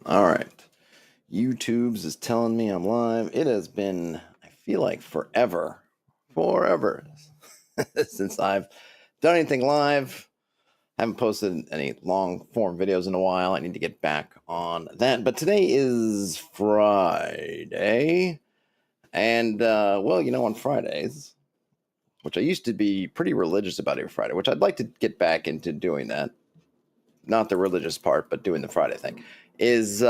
All right. YouTube's is telling me I'm live. It has been, I feel like forever since I've done anything live. I haven't posted any long form videos in a while. I need to get back on that. But today is Friday. And, well, on Fridays, which I used to be pretty religious about every Friday, which I'd like to get back into doing that. Not the religious part, but doing the Friday thing, is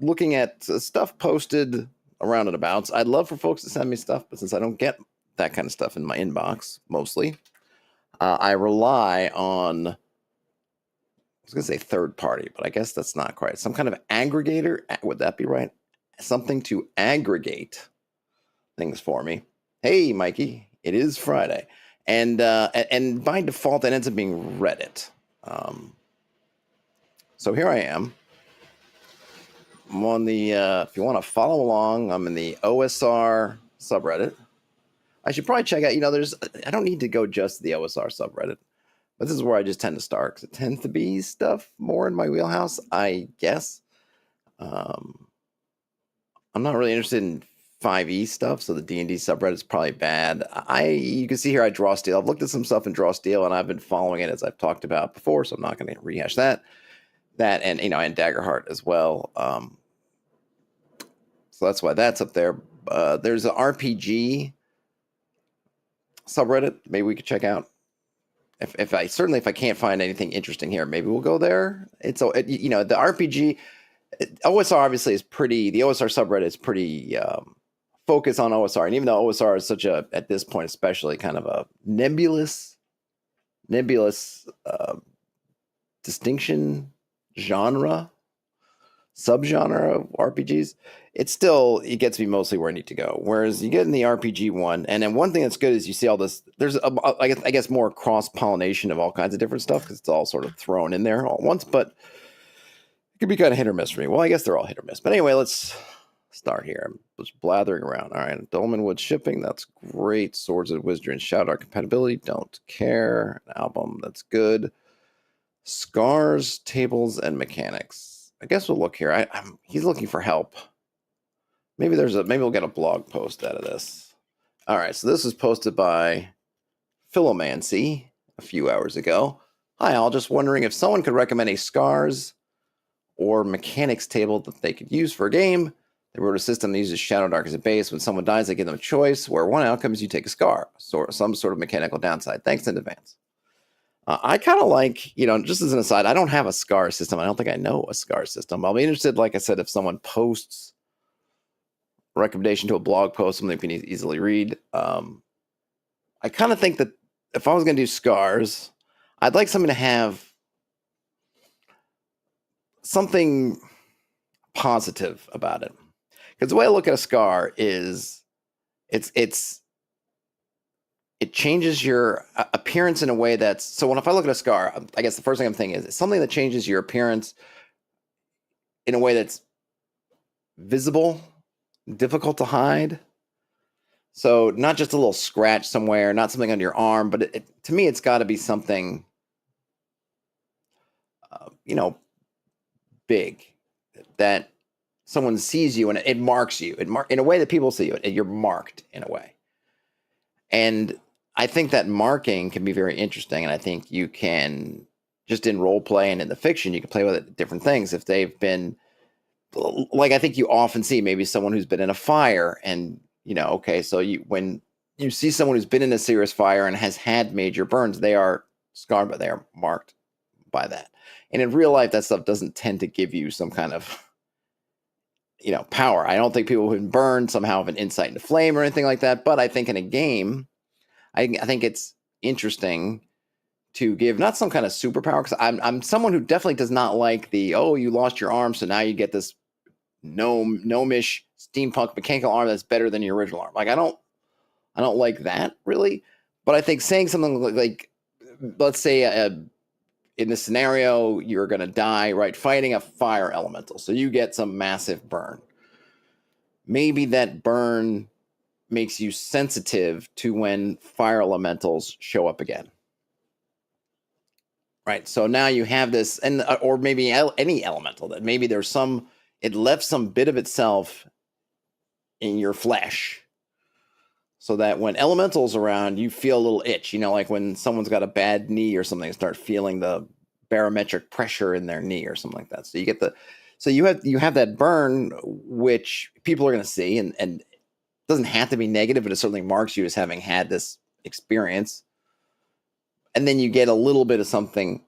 looking at stuff posted around and about. I'd love for folks to send me stuff, but since I don't get that kind of stuff in my inbox mostly, I rely on, I was going to say third party, but I guess that's not quite. Some kind of aggregator. Would that be right? Something to aggregate things for me. Hey, Mikey, it is Friday. And by default, that ends up being Reddit. So here I am. I'm on the, if you want to follow along, I'm in the OSR subreddit. I should probably check out, I don't need to go just to the OSR subreddit, but this is where I just tend to start because it tends to be stuff more in my wheelhouse, I guess. I'm not really interested in 5e stuff, so the D&D subreddit is probably bad. You can see here I draw steel. I've looked at some stuff in draw steel, and I've been following it as I've talked about before, so I'm not going to rehash that. That and and Daggerheart as well. So that's why that's up there. There's an RPG subreddit. Maybe we could check out. If I can't find anything interesting here, maybe we'll go there. The RPG OSR obviously is pretty. The OSR subreddit is pretty focused on OSR, and even though OSR is such a, at this point especially, kind of a nebulous distinction genre subgenre of RPGs, it gets me mostly where I need to go. Whereas you get in the RPG one, and then one thing that's good is you see all this. There's I guess more cross pollination of all kinds of different stuff because it's all sort of thrown in there all at once. But it could be kind of hit or miss for me. Well, I guess they're all hit or miss. But anyway, let's start here. I'm just blathering around. All right, Dolmenwood shipping. That's great. Swords of Wizardry and Shadow Art compatibility. Don't care. An album. That's good. Scars, tables, and mechanics. I guess we'll look here. He's looking for help. Maybe we'll get a blog post out of this. All right, so this was posted by Philomancy a few hours ago. Hi, all. Just wondering if someone could recommend a scars or mechanics table that they could use for a game. They wrote a system that uses Shadow Dark as a base. When someone dies, they give them a choice where one outcome is you take a scar, so some sort of mechanical downside. Thanks in advance. I kind of like, just as an aside, I don't have a scar system. I don't think I know a scar system. I'll be interested, like I said, if someone posts a recommendation to a blog post, something you can easily read. I kind of think that if I was going to do scars, I'd like something to have something positive about it. Because the way I look at a scar is it changes your appearance in a way that's, so if I look at a scar, I guess the first thing I'm thinking is it's something that changes your appearance in a way that's visible, difficult to hide. So not just a little scratch somewhere, not something on your arm, but to me, it's got to be something, big that someone sees you and it marks you. In a way that people see you. You're marked in a way. And I think that marking can be very interesting. And I think you can, just in role play and in the fiction, you can play with it different things. If they've been, like, I think you often see maybe someone who's been in a fire and, okay, so when you see someone who's been in a serious fire and has had major burns, they are scarred, but they are marked by that. And in real life, that stuff doesn't tend to give you some kind of, power. I don't think people who've been burned somehow have an insight into flame or anything like that. But I think in a game, I think it's interesting to give not some kind of superpower, because I'm someone who definitely does not like you lost your arm, so now you get this gnomish steampunk mechanical arm that's better than your original arm. Like I don't like that really. But I think saying something like let's say in this scenario, you're going to die, right, fighting a fire elemental. So you get some massive burn. Maybe that burn makes you sensitive to when fire elementals show up again. right? So now you have this, and or maybe any elemental that maybe there's some, it left some bit of itself in your flesh, so that when elementals around, you feel a little itch. Like when someone's got a bad knee or something, start feeling the barometric pressure in their knee or something like that. So you get so you have that burn, which people are going to see, and it doesn't have to be negative, but it certainly marks you as having had this experience. And then you get a little bit of something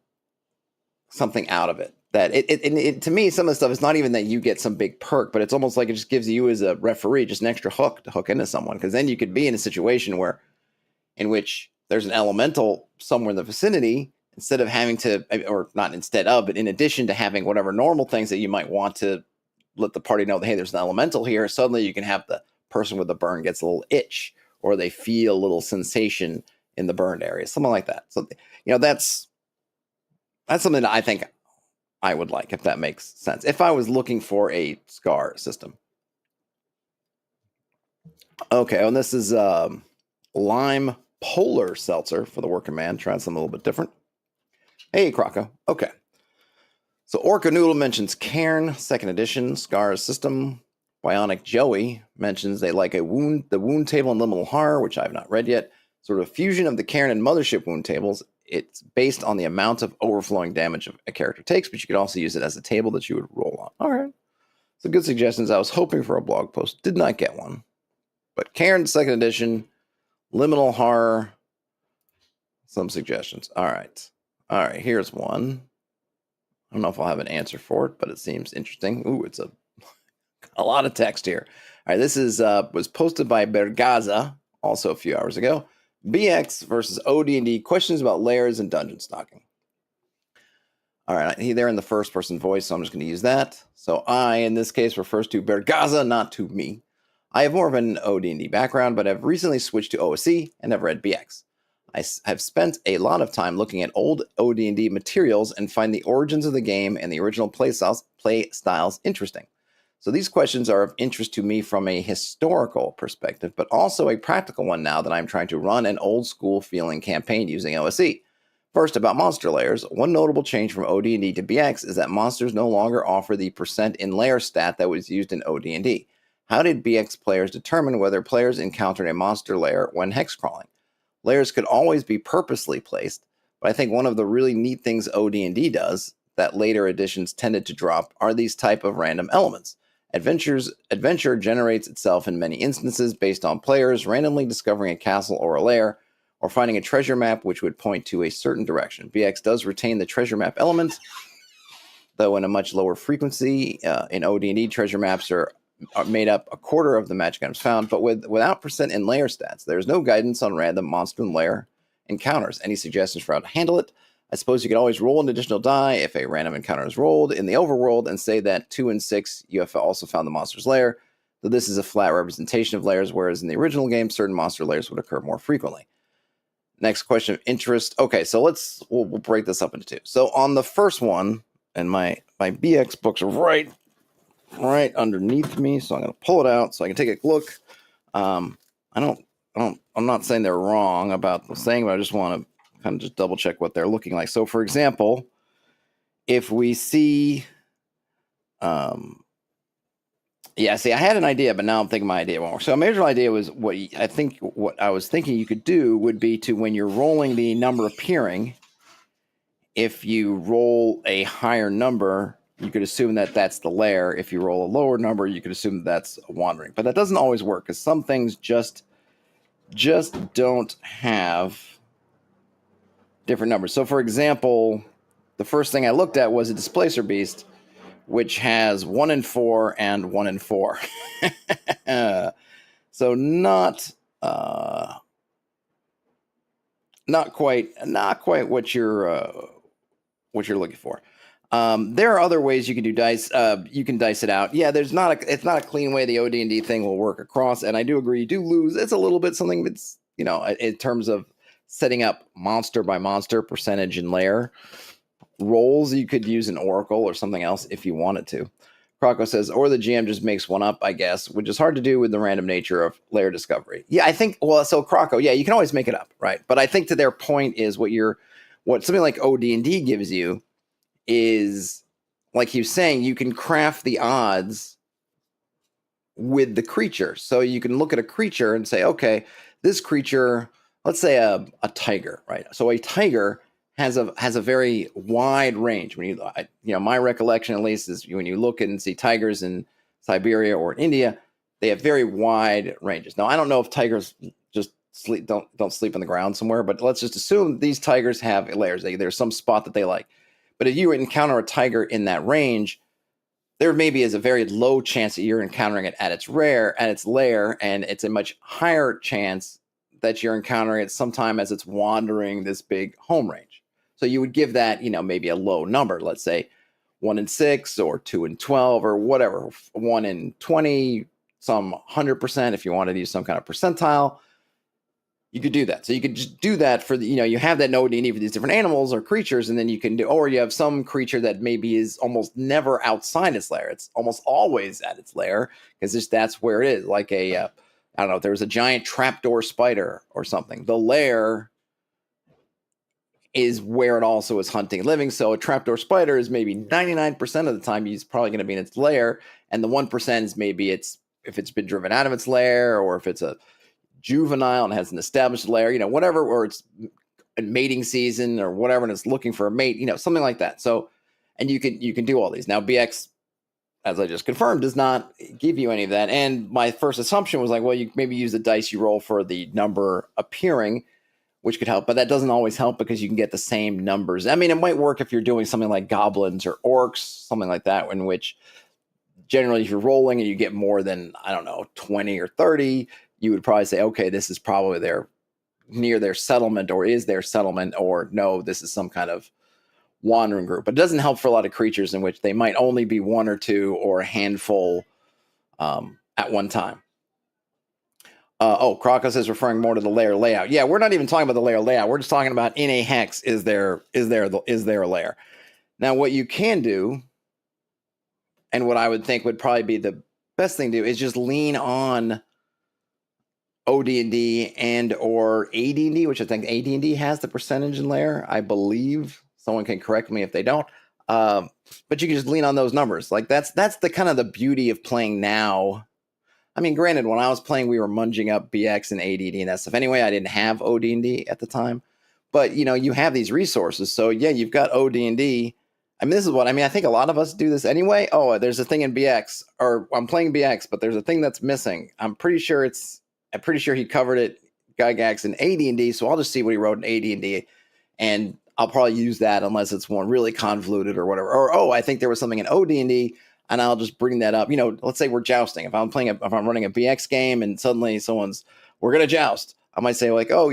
out of it. That it to me, some of the stuff is not even that you get some big perk, but it's almost like it just gives you as a referee just an extra hook to hook into someone, because then you could be in a situation in which there's an elemental somewhere in the vicinity, instead of having to, or not instead of, but in addition to having whatever normal things that you might want to let the party know that, hey, there's an elemental here, suddenly you can have the person with the burn gets a little itch, or they feel a little sensation in the burned area, something like that. So, that's something that I think I would like, if that makes sense. If I was looking for a scar system. Okay, and this is lime polar seltzer for the working man. Trying something a little bit different. Hey, Croco. Okay. So Orca Noodle mentions Cairn, 2nd edition, Scar system. Bionic Joey mentions they like the wound table in Liminal Horror, which I have not read yet. Sort of fusion of the Cairn and Mothership wound tables. It's based on the amount of overflowing damage a character takes, but you could also use it as a table that you would roll on. All right. So good suggestions. I was hoping for a blog post. Did not get one. But Cairn, 2nd edition, Liminal Horror, some suggestions. All right. Here's one. I don't know if I'll have an answer for it, but it seems interesting. Ooh, it's a lot of text here. All right, this was posted by Bergaza also a few hours ago. BX versus OD&D, questions about layers and dungeon stocking. All right, they're in the first person voice, so I'm just going to use that. So I, in this case, refers to Bergaza, not to me. I have more of an OD&D background, but I've recently switched to OSE and have read BX. I have spent a lot of time looking at old OD&D materials and find the origins of the game and the original play styles interesting. So these questions are of interest to me from a historical perspective, but also a practical one now that I'm trying to run an old school feeling campaign using OSE. First, about monster layers. One notable change from OD&D to BX is that monsters no longer offer the percent in layer stat that was used in OD&D. How did BX players determine whether players encountered a monster layer when hex crawling? Layers could always be purposely placed, but I think one of the really neat things OD&D does that later editions tended to drop are these type of random elements. Adventure generates itself in many instances based on players randomly discovering a castle or a lair, or finding a treasure map which would point to a certain direction. BX does retain the treasure map element, though in a much lower frequency. In OD&D, treasure maps are made up a quarter of the magic items found, but without percent in layer stats. There's no guidance on random monster and layer encounters. Any suggestions for how to handle it? I suppose you could always roll an additional die if a random encounter is rolled in the overworld and say that 2 and 6 you have also found the monster's lair, though this is a flat representation of layers, whereas in the original game, certain monster layers would occur more frequently. Next question of interest. Okay, so we'll break this up into two. So on the first one, and my BX books are right underneath me, so I'm going to pull it out so I can take a look. I'm not saying they're wrong about the saying, but I just want to kind of just double check what they're looking like. So, for example, if we see, I had an idea, but now I'm thinking my idea won't work. So, my original idea was what I was thinking you could do would be to, when you're rolling the number appearing, if you roll a higher number, you could assume that that's the lair. If you roll a lower number, you could assume that's a wandering. But that doesn't always work, because some things just don't have different numbers. So, for example, the first thing I looked at was a Displacer Beast, which has 1 in 4 and 1 in 4. So not quite what you're looking for. There are other ways you can do dice. You can dice it out. Yeah, it's not a clean way the OD&D thing will work across, and I do agree you do lose. It's a little bit something that's, in terms of setting up monster by monster percentage and layer rolls, you could use an oracle or something else if you wanted to. Croco says, or the GM just makes one up, I guess, which is hard to do with the random nature of layer discovery. Yeah, I think, so Croco, yeah, you can always make it up, right? But I think to their point is what you're What something like OD&D gives you is, like he was saying, you can craft the odds with the creature. So you can look at a creature and say, okay, this creature, let's say a tiger, right? So a tiger has a very wide range. When my recollection at least is when you look and see tigers in Siberia or in India, they have very wide ranges. Now I don't know if tigers just don't sleep on the ground somewhere, but let's just assume these tigers have lairs. There's some spot that they like. But if you encounter a tiger in that range, there maybe is a very low chance that you're encountering it at its lair, and it's a much higher chance that you're encountering it sometime as it's wandering this big home range. So you would give that, maybe a low number, let's say 1 in 6 or 2 in 12 or whatever, 1 in 20, some 100% if you wanted to use some kind of percentile. You could do that. So you could just do that for you have that OD&D for these different animals or creatures, and then you can do, or you have some creature that maybe is almost never outside its lair. It's almost always at its lair because that's where it is. Like I don't know, if there was a giant trapdoor spider or something, the lair is where it also is hunting and living. So a trapdoor spider is maybe 99% of the time he's probably going to be in its lair, and the 1% is maybe if it's been driven out of its lair, or if it's a juvenile and has an established lair, whatever, or it's in mating season or whatever, and it's looking for a mate, something like that. So, and you can do all these. Now, BX, as I just confirmed, does not give you any of that. And my first assumption was like, well, you maybe use the dice you roll for the number appearing, which could help, but that doesn't always help because you can get the same numbers. I mean, it might work if you're doing something like goblins or orcs, something like that, in which generally if you're rolling and you get more than, I don't know, 20 or 30, you would probably say, okay, this is probably near their settlement, or is their settlement, or no, this is some kind of wandering group. But it doesn't help for a lot of creatures in which they might only be 1 or 2 or a handful at one time. Krokos is referring more to the layer layout. Yeah, we're not even talking about the layer layout. We're just talking about in a hex, is there a layer? Now, what you can do, and what I would think would probably be the best thing to do, is just lean on OD&D and or AD&D, which I think AD&D has the percentage in layer, I believe. Someone can correct me if they don't. But you can just lean on those numbers. Like that's the kind of the beauty of playing now. I mean, granted, when I was playing, we were munging up BX and AD&D and that stuff. Anyway, I didn't have OD&D at the time. But, you have these resources. So, yeah, you've got OD&D. I mean, this is I think a lot of us do this anyway. Oh, there's a thing in BX, or I'm playing BX, but there's a thing that's missing. I'm pretty sure he covered it, Gygax, in AD&D, so I'll just see what he wrote in AD&D, and I'll probably use that unless it's one really convoluted or whatever. Or, I think there was something in OD&D, and I'll just bring that up. Let's say we're jousting. If I'm running a BX game and suddenly we're going to joust, I might say like, well,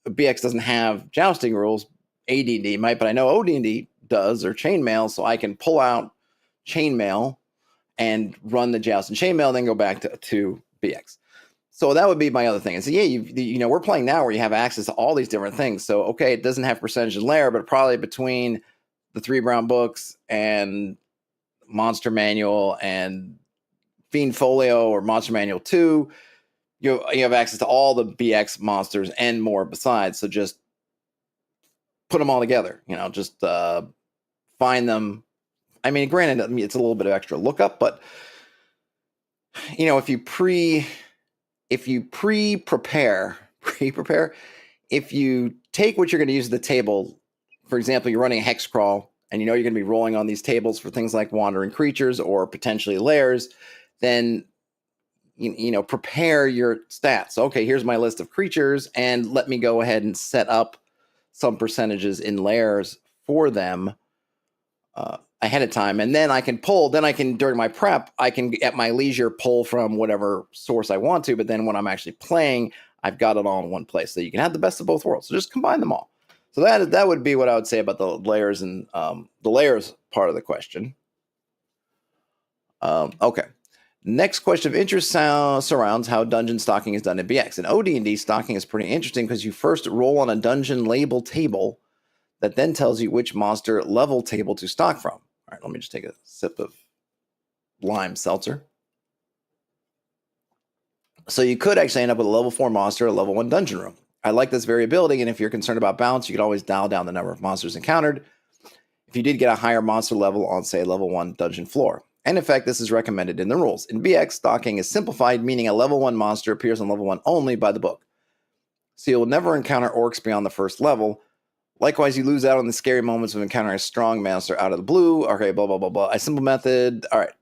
BX doesn't have jousting rules. AD&D might, but I know OD&D does, or chainmail, so I can pull out chainmail and run the joust and chainmail, and then go back to BX. So that would be my other thing. And so, yeah, we're playing now where you have access to all these different things. So, okay, it doesn't have percentage and layer, but probably between the 3 brown books and Monster Manual and Fiend Folio or Monster Manual 2, you have access to all the BX monsters and more besides. So just put them all together, just find them. I mean, granted, it's a little bit of extra lookup, but, if you prepare, if you take what you're going to use at the table, for example, you're running a hex crawl and you're going to be rolling on these tables for things like wandering creatures or potentially lairs, then prepare your stats. Okay, here's my list of creatures, and let me go ahead and set up some percentages in lairs for them ahead of time, and then I can during my prep, I can at my leisure pull from whatever source I want to, but then when I'm actually playing, I've got it all in one place. So you can have the best of both worlds. So just combine them all. So that would be what I would say about the layers and the layers part of the question. Okay. Next question of interest surrounds how dungeon stocking is done in BX. In OD&D, stocking is pretty interesting because you first roll on a dungeon label table that then tells you which monster level table to stock from. All right, let me just take a sip of lime seltzer. So you could actually end up with a level 4 monster, a level 1 dungeon room. I like this variability, and if you're concerned about balance, you could always dial down the number of monsters encountered if you did get a higher monster level on, say, level 1 dungeon floor. And in fact, this is recommended in the rules. In BX, stocking is simplified, meaning a level 1 monster appears on level 1 only by the book. So you'll never encounter orcs beyond the first level. Likewise, you lose out on the scary moments of encountering a strong monster out of the blue. Okay, blah, blah, blah, blah. A simple method. All right.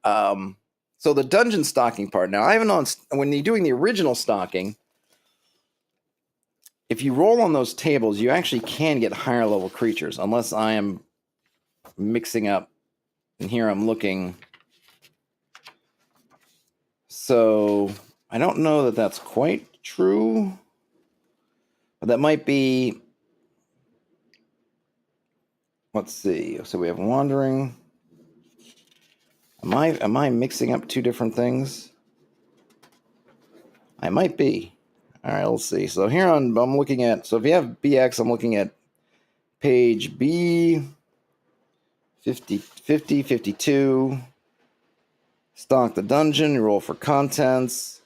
So the dungeon stocking part. Now, I haven't on when you're doing the original stocking, if you roll on those tables, you actually can get higher level creatures, unless I am mixing up. And here I'm looking. So I don't know that that's quite true. But that might be. Let's see. So we have wandering. Am I mixing up two different things? I might be. All right, let's see. So here I'm looking at. So if you have BX, I'm looking at page B 50, 52. Stock the dungeon. You roll for contents.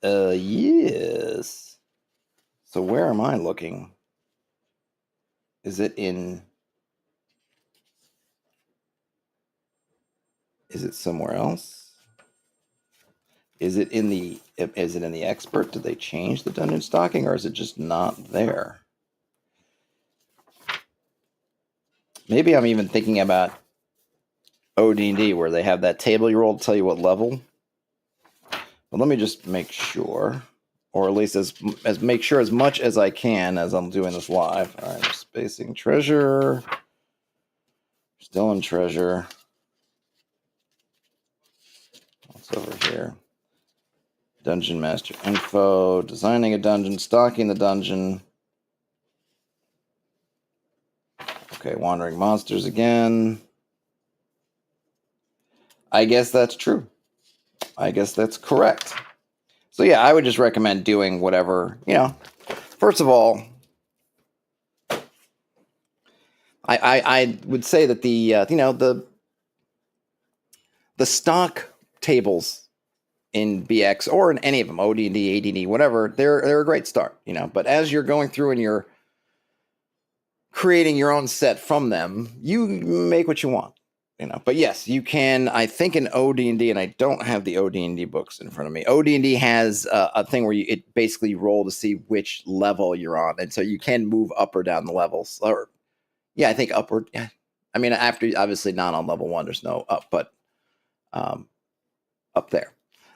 Yes. So where am I looking? Is it somewhere else? Is it in the expert? Did they change the dungeon stocking, or is it just not there? Maybe I'm even thinking about OD&D, where they have that table you roll to tell you what level. But let me just make sure, or at least as make sure as much as I can as I'm doing this live. All right, spacing treasure. Still in treasure. What's over here? Dungeon master info, designing a dungeon, stocking the dungeon. Okay, wandering monsters again. I guess that's true. I guess that's correct. So yeah, I would just recommend doing whatever, First of all, I would say that the stock tables in BX or in any of them, OD&D, AD&D, whatever, they're a great start, But as you're going through and you're creating your own set from them, you make what you want, But yes, you can. I think in OD&D, and I don't have the OD&D books in front of me. OD&D has a thing where it basically roll to see which level you're on, and so you can move up or down the levels. Or yeah, I think upward. Yeah, I mean after obviously not on level 1, there's no up, but up there,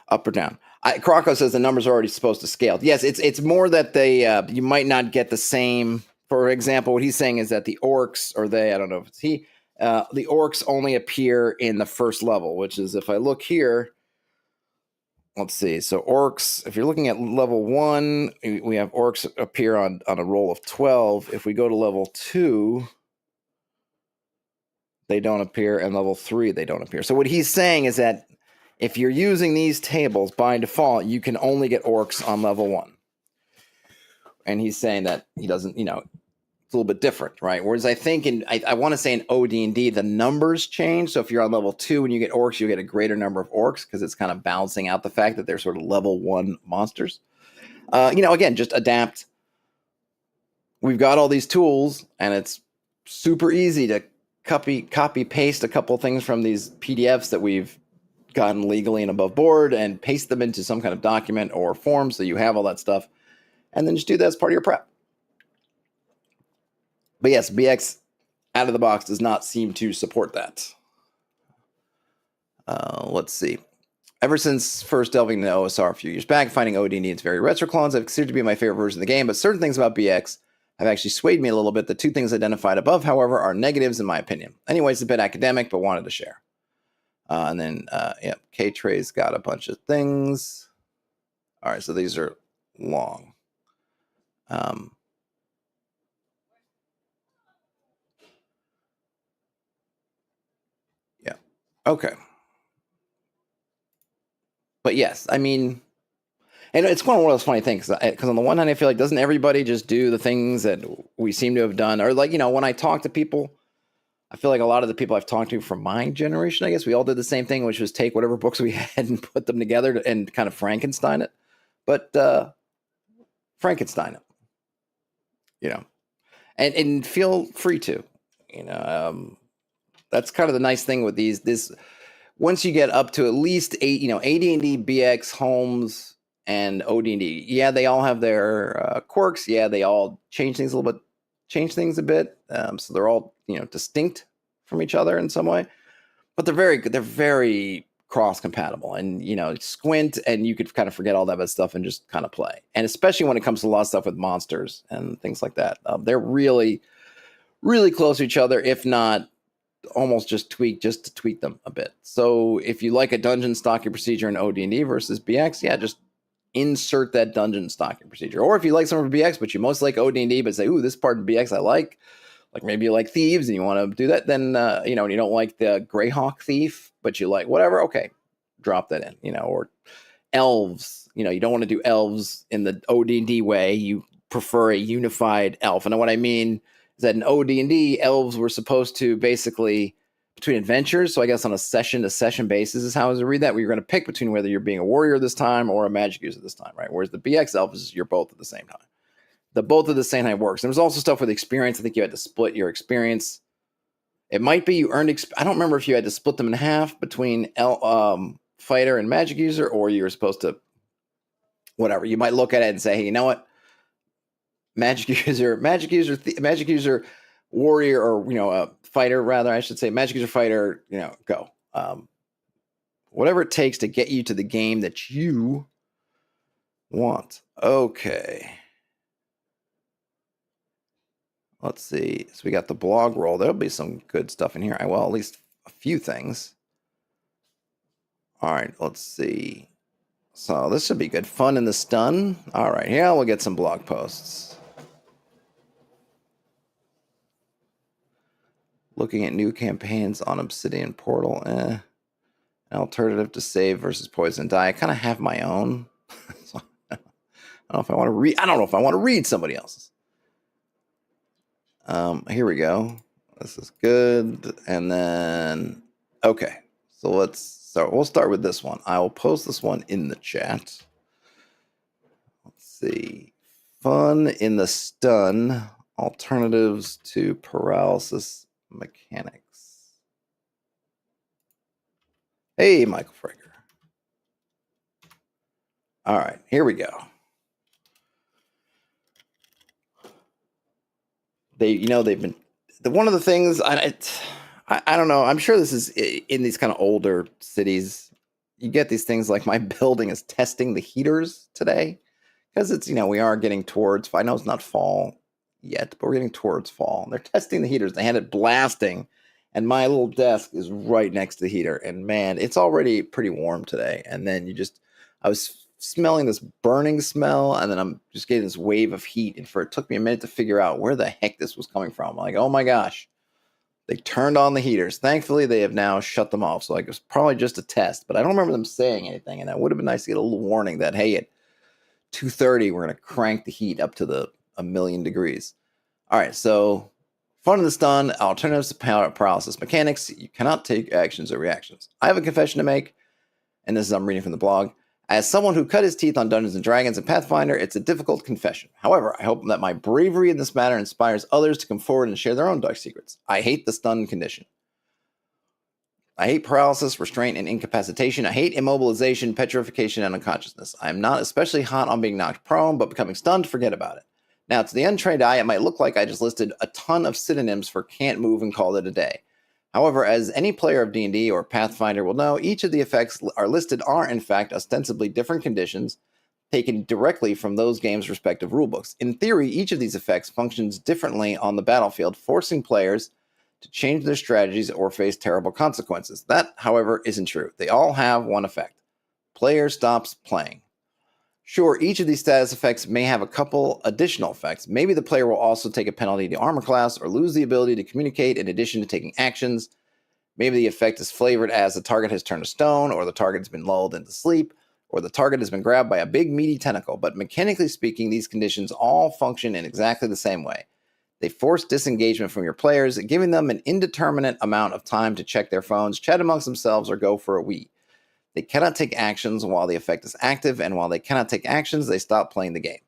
up or down. Croco says the numbers are already supposed to scale. Yes, it's more that they you might not get the same. For example, what he's saying is that the orcs, or they, I don't know if it's he, the orcs only appear in the first level, which is, if I look here, let's see. So orcs, if you're looking at level 1, we have orcs appear on a roll of 12. If we go to level 2, they don't appear, and level 3, they don't appear. So what he's saying is that if you're using these tables, by default, you can only get orcs on level 1. And he's saying that he doesn't, it's a little bit different, right? Whereas I think I want to say in OD&D, the numbers change. So if you're on level 2 and you get orcs, you get a greater number of orcs because it's kind of balancing out the fact that they're sort of level 1 monsters. Again, just adapt. We've got all these tools, and it's super easy to copy paste a couple things from these PDFs that we've gotten legally and above board and paste them into some kind of document or form so you have all that stuff, and then just do that as part of your prep. But yes, BX out of the box does not seem to support that. Let's see. Ever since first delving into OSR a few years back, finding OD&D its very retro clones have considered to be my favorite version of the game, but certain things about BX have actually swayed me a little bit. The two things identified above, however, are negatives in my opinion. Anyways, a bit academic, but wanted to share. And then, K-Tray's got a bunch of things. All right, so these are long. Yeah. Okay. But yes, I mean, and it's one of those funny things because on the one hand, I feel like, doesn't everybody just do the things that we seem to have done? Or like, when I talk to people, I feel like a lot of the people I've talked to from my generation, I guess we all did the same thing, which was take whatever books we had and put them together and kind of Frankenstein it. But Frankenstein it, you know, and feel free to, you know. That's kind of the nice thing with these. This once you get up to at least eight, AD&D, BX, Holmes, and OD&D. Yeah, they all have their quirks. Yeah, they all change things a little bit, so they're all distinct from each other in some way. But they're very cross compatible, and squint and you could kind of forget all that bad stuff and just kind of play. And especially when it comes to a lot of stuff with monsters and things like that, they're really, really close to each other, if not almost just to tweak them a bit. So if you like a dungeon stocking procedure in OD&D versus BX, yeah, just insert that dungeon stocking procedure. Or if you like some of BX, but you most like OD&D, but say, ooh, this part of BX I like maybe you like thieves and you want to do that, then, and you don't like the Greyhawk thief, but you like whatever, okay, drop that in, or elves, you don't want to do elves in the OD&D way. You prefer a unified elf. And what I mean is that in OD&D, elves were supposed to basically, between adventures, so I guess on a session-to-session basis is how I was to read that, where you're going to pick between whether you're being a warrior this time or a magic user this time, right? Whereas the BX elf is you're both at the same time. The both of the same time works. There was also stuff with experience. I think you had to split your experience. It might be you earned. I don't remember if you had to split them in half between fighter and magic user, or you were supposed to. Whatever. You might look at it and say, hey, you know what? Magic user, warrior, or fighter rather. I should say magic user, fighter. Go. Whatever it takes to get you to the game that you want. Okay. Let's see. So we got the blog roll. There'll be some good stuff in here. Well, at least a few things. All right, let's see. So this should be good. Fun in the stun. All right, here we'll get some blog posts. Looking at new campaigns on Obsidian Portal. An alternative to save versus poison and die. I kind of have my own. So I don't know if I want to read. I don't know if I want to read somebody else's. Here we go. This is good. And then, okay. So we'll start with this one. I will post this one in the chat. Let's see. Fun in the stun. Alternatives to paralysis mechanics. Hey, Michael Frager. All right, here we go. They've been one of the things I don't know. I'm sure this is in these kind of older cities. You get these things like my building is testing the heaters today because it's we are getting towards. I know it's not fall yet, but we're getting towards fall. They're testing the heaters. They had it blasting, and my little desk is right next to the heater. And man, it's already pretty warm today. And then I was smelling this burning smell, and then I'm just getting this wave of heat, and it took me a minute to figure out where the heck this was coming from. I'm like, oh my gosh, they turned on the heaters. Thankfully, they have now shut them off. So it was probably just a test, but I don't remember them saying anything, and that would have been nice to get a little warning that, hey, at 2:30, we're going to crank the heat up to a million degrees. All right, so fun in the stun, alternatives to paralysis mechanics. You cannot take actions or reactions. I have a confession to make, and this is I'm reading from the blog. As someone who cut his teeth on Dungeons & Dragons and Pathfinder, it's a difficult confession. However, I hope that my bravery in this matter inspires others to come forward and share their own dark secrets. I hate the stun condition. I hate paralysis, restraint, and incapacitation. I hate immobilization, petrification, and unconsciousness. I am not especially hot on being knocked prone, but becoming stunned, forget about it. Now, to the untrained eye, it might look like I just listed a ton of synonyms for can't move and called it a day. However, as any player of D&D or Pathfinder will know, each of the effects listed are, in fact, ostensibly different conditions taken directly from those games' respective rulebooks. In theory, each of these effects functions differently on the battlefield, forcing players to change their strategies or face terrible consequences. That, however, isn't true. They all have one effect. Player stops playing. Sure, each of these status effects may have a couple additional effects. Maybe the player will also take a penalty to armor class or lose the ability to communicate in addition to taking actions. Maybe the effect is flavored as the target has turned to stone, or the target has been lulled into sleep, or the target has been grabbed by a big meaty tentacle. But mechanically speaking, these conditions all function in exactly the same way. They force disengagement from your players, giving them an indeterminate amount of time to check their phones, chat amongst themselves, or go for a wee. They cannot take actions while the effect is active, and while they cannot take actions, they stop playing the game.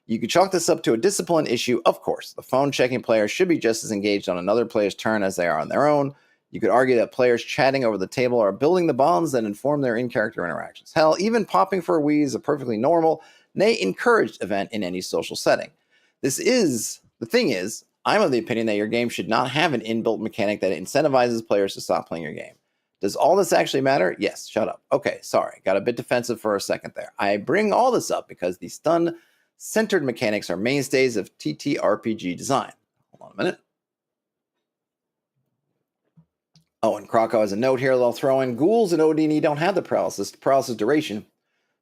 You could chalk this up to a discipline issue, of course. The phone-checking players should be just as engaged on another player's turn as they are on their own. You could argue that players chatting over the table are building the bonds that inform their in-character interactions. Hell, even popping for a wee is a perfectly normal, nay, encouraged event in any social setting. The thing is, I'm of the opinion that your game should not have an inbuilt mechanic that incentivizes players to stop playing your game. Does all this actually matter? Yes, shut up. Okay, sorry, got a bit defensive for a second there. I bring all this up because the stun-centered mechanics are mainstays of TTRPG design. Hold on a minute. Oh, and Krakow has a note here that I'll throw in. Ghouls in OD&E don't have the paralysis duration,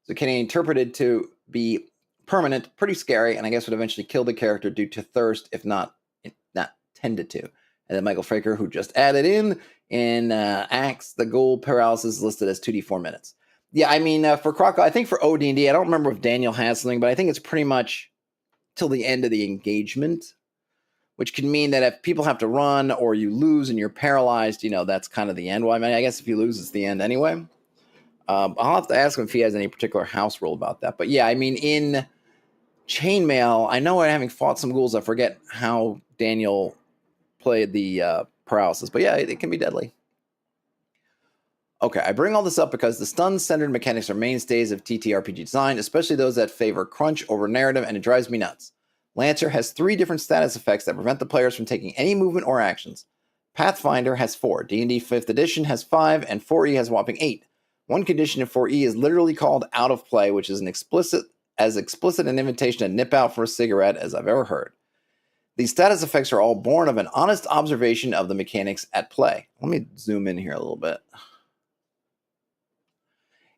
so it can be interpreted to be permanent, pretty scary, and I guess would eventually kill the character due to thirst, if not tended to. And then Michael Fraker, who just added in Axe, the ghoul paralysis is listed as 2d4 minutes. Yeah, I mean, for Krakow, I think for OD&D, I don't remember if Daniel has something, but I think it's pretty much till the end of the engagement, which can mean that if people have to run or you lose and you're paralyzed, that's kind of the end. Well, I mean, I guess if you lose, it's the end anyway. I'll have to ask him if he has any particular house rule about that. But yeah, I mean, in Chainmail, I know having fought some ghouls, I forget how Daniel played the paralysis. But yeah, it can be deadly. Okay, I bring all this up because the stun-centered mechanics are mainstays of TTRPG design, especially those that favor crunch over narrative, and it drives me nuts. Lancer has 3 different status effects that prevent the players from taking any movement or actions. Pathfinder has 4, D&D 5th edition has 5, and 4E has a whopping 8. One condition in 4E is literally called out of play, which is as explicit an invitation to nip out for a cigarette as I've ever heard. These status effects are all born of an honest observation of the mechanics at play. Let me zoom in here a little bit.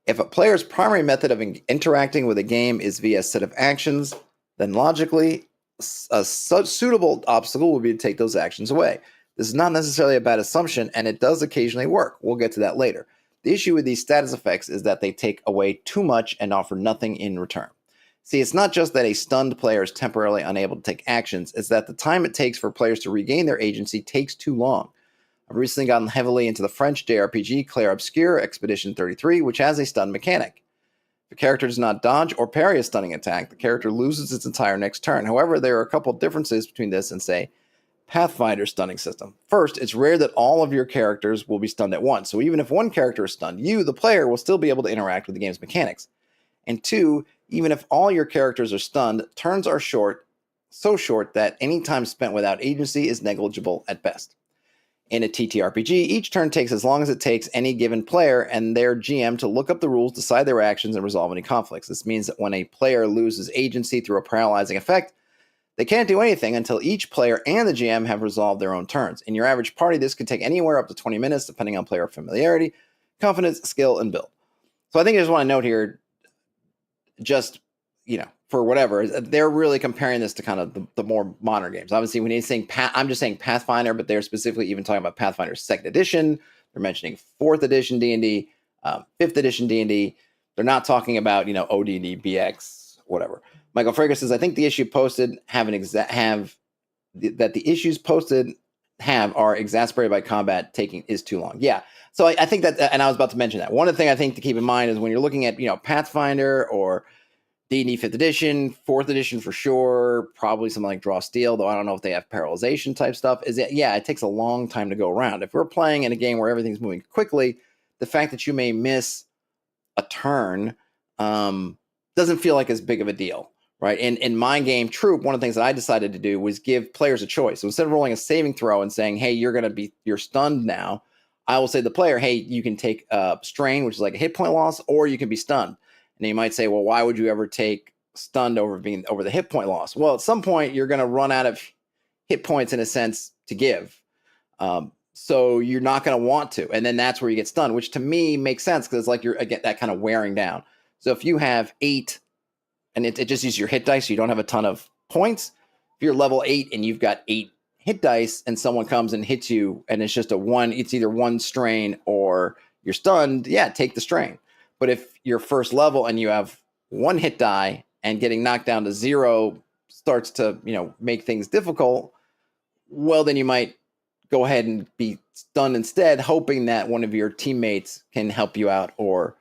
If a player's primary method of interacting with a game is via a set of actions, then logically, a suitable obstacle would be to take those actions away. This is not necessarily a bad assumption, and it does occasionally work. We'll get to that later. The issue with these status effects is that they take away too much and offer nothing in return. See, it's not just that a stunned player is temporarily unable to take actions, it's that the time it takes for players to regain their agency takes too long. I've recently gotten heavily into the French JRPG Clair Obscure Expedition 33, which has a stun mechanic. If a character does not dodge or parry a stunning attack, the character loses its entire next turn. However, there are a couple differences between this and, say, Pathfinder's stunning system. First, it's rare that all of your characters will be stunned at once, so even if one character is stunned, you, the player, will still be able to interact with the game's mechanics. And 2, even if all your characters are stunned, turns are so short that any time spent without agency is negligible at best. In a TTRPG, each turn takes as long as it takes any given player and their GM to look up the rules, decide their actions, and resolve any conflicts. This means that when a player loses agency through a paralyzing effect, they can't do anything until each player and the GM have resolved their own turns. In your average party, this could take anywhere up to 20 minutes, depending on player familiarity, confidence, skill, and build. So I think I just want to note here, just, for whatever, they're really comparing this to kind of the more modern games. Obviously, when he's saying I'm just saying Pathfinder, but they're specifically even talking about Pathfinder 2nd edition. They're mentioning 4th edition D&D, 5th edition D&D. They're not talking about, OD&D, BX, whatever. Michael Frager says, I think the issue posted that the issues posted are exasperated by combat taking is too long. Yeah. So I think that, and I was about to mention that. One of the things I think to keep in mind is when you're looking at, Pathfinder or D&D 5th edition, 4th edition for sure, probably something like Draw Steel, though I don't know if they have paralyzation type stuff, it takes a long time to go around. If we're playing in a game where everything's moving quickly, the fact that you may miss a turn doesn't feel like as big of a deal, right? In my game, Troop, one of the things that I decided to do was give players a choice. So instead of rolling a saving throw and saying, hey, you're stunned now, I will say to the player, hey, you can take strain, which is like a hit point loss, or you can be stunned. And you might say, well, why would you ever take stunned over the hit point loss? Well, at some point, you're going to run out of hit points, in a sense, to give. So you're not going to want to. And then that's where you get stunned, which to me makes sense because it's like you're again that kind of wearing down. So if you have 8, and it just uses your hit dice, so you don't have a ton of points. If you're level 8 and you've got 8 hit dice and someone comes and hits you and it's just it's either 1 strain or you're stunned, take the strain. But if you're first level and you have 1 hit die and getting knocked down to 0 starts to, make things difficult, well, then you might go ahead and be stunned instead, hoping that one of your teammates can help you out or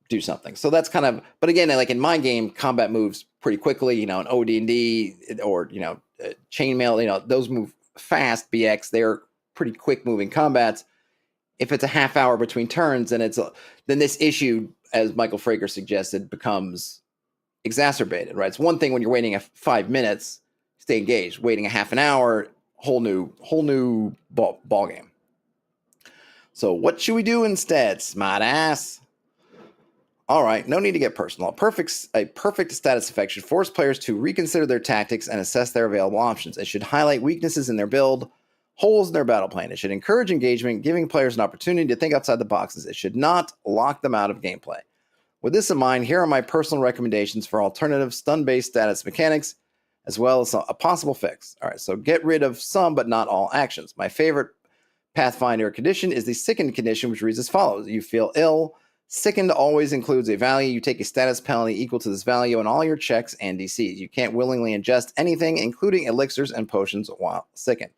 do something. So that's kind of, but again, like in my game, combat moves pretty quickly, in OD&D or, chainmail, those move fast. BX, they're pretty quick moving combats. If it's a half hour between turns, then this issue, as Michael Frager suggested, becomes exacerbated, right? It's one thing when you're waiting 5 minutes, stay engaged. Waiting a half an hour, whole new ball game. So what should we do instead, smart ass? All right, no need to get personal. A perfect status effect should force players to reconsider their tactics and assess their available options. It should highlight weaknesses in their build, holes in their battle plan. It should encourage engagement, giving players an opportunity to think outside the boxes. It should not lock them out of gameplay. With this in mind, here are my personal recommendations for alternative stun-based status mechanics, as well as a possible fix. All right, so get rid of some but not all actions. My favorite Pathfinder condition is the sickened condition, which reads as follows. You feel ill. Sickened always includes a value. You take a status penalty equal to this value on all your checks and DCs. You can't willingly ingest anything, including elixirs and potions, while sickened.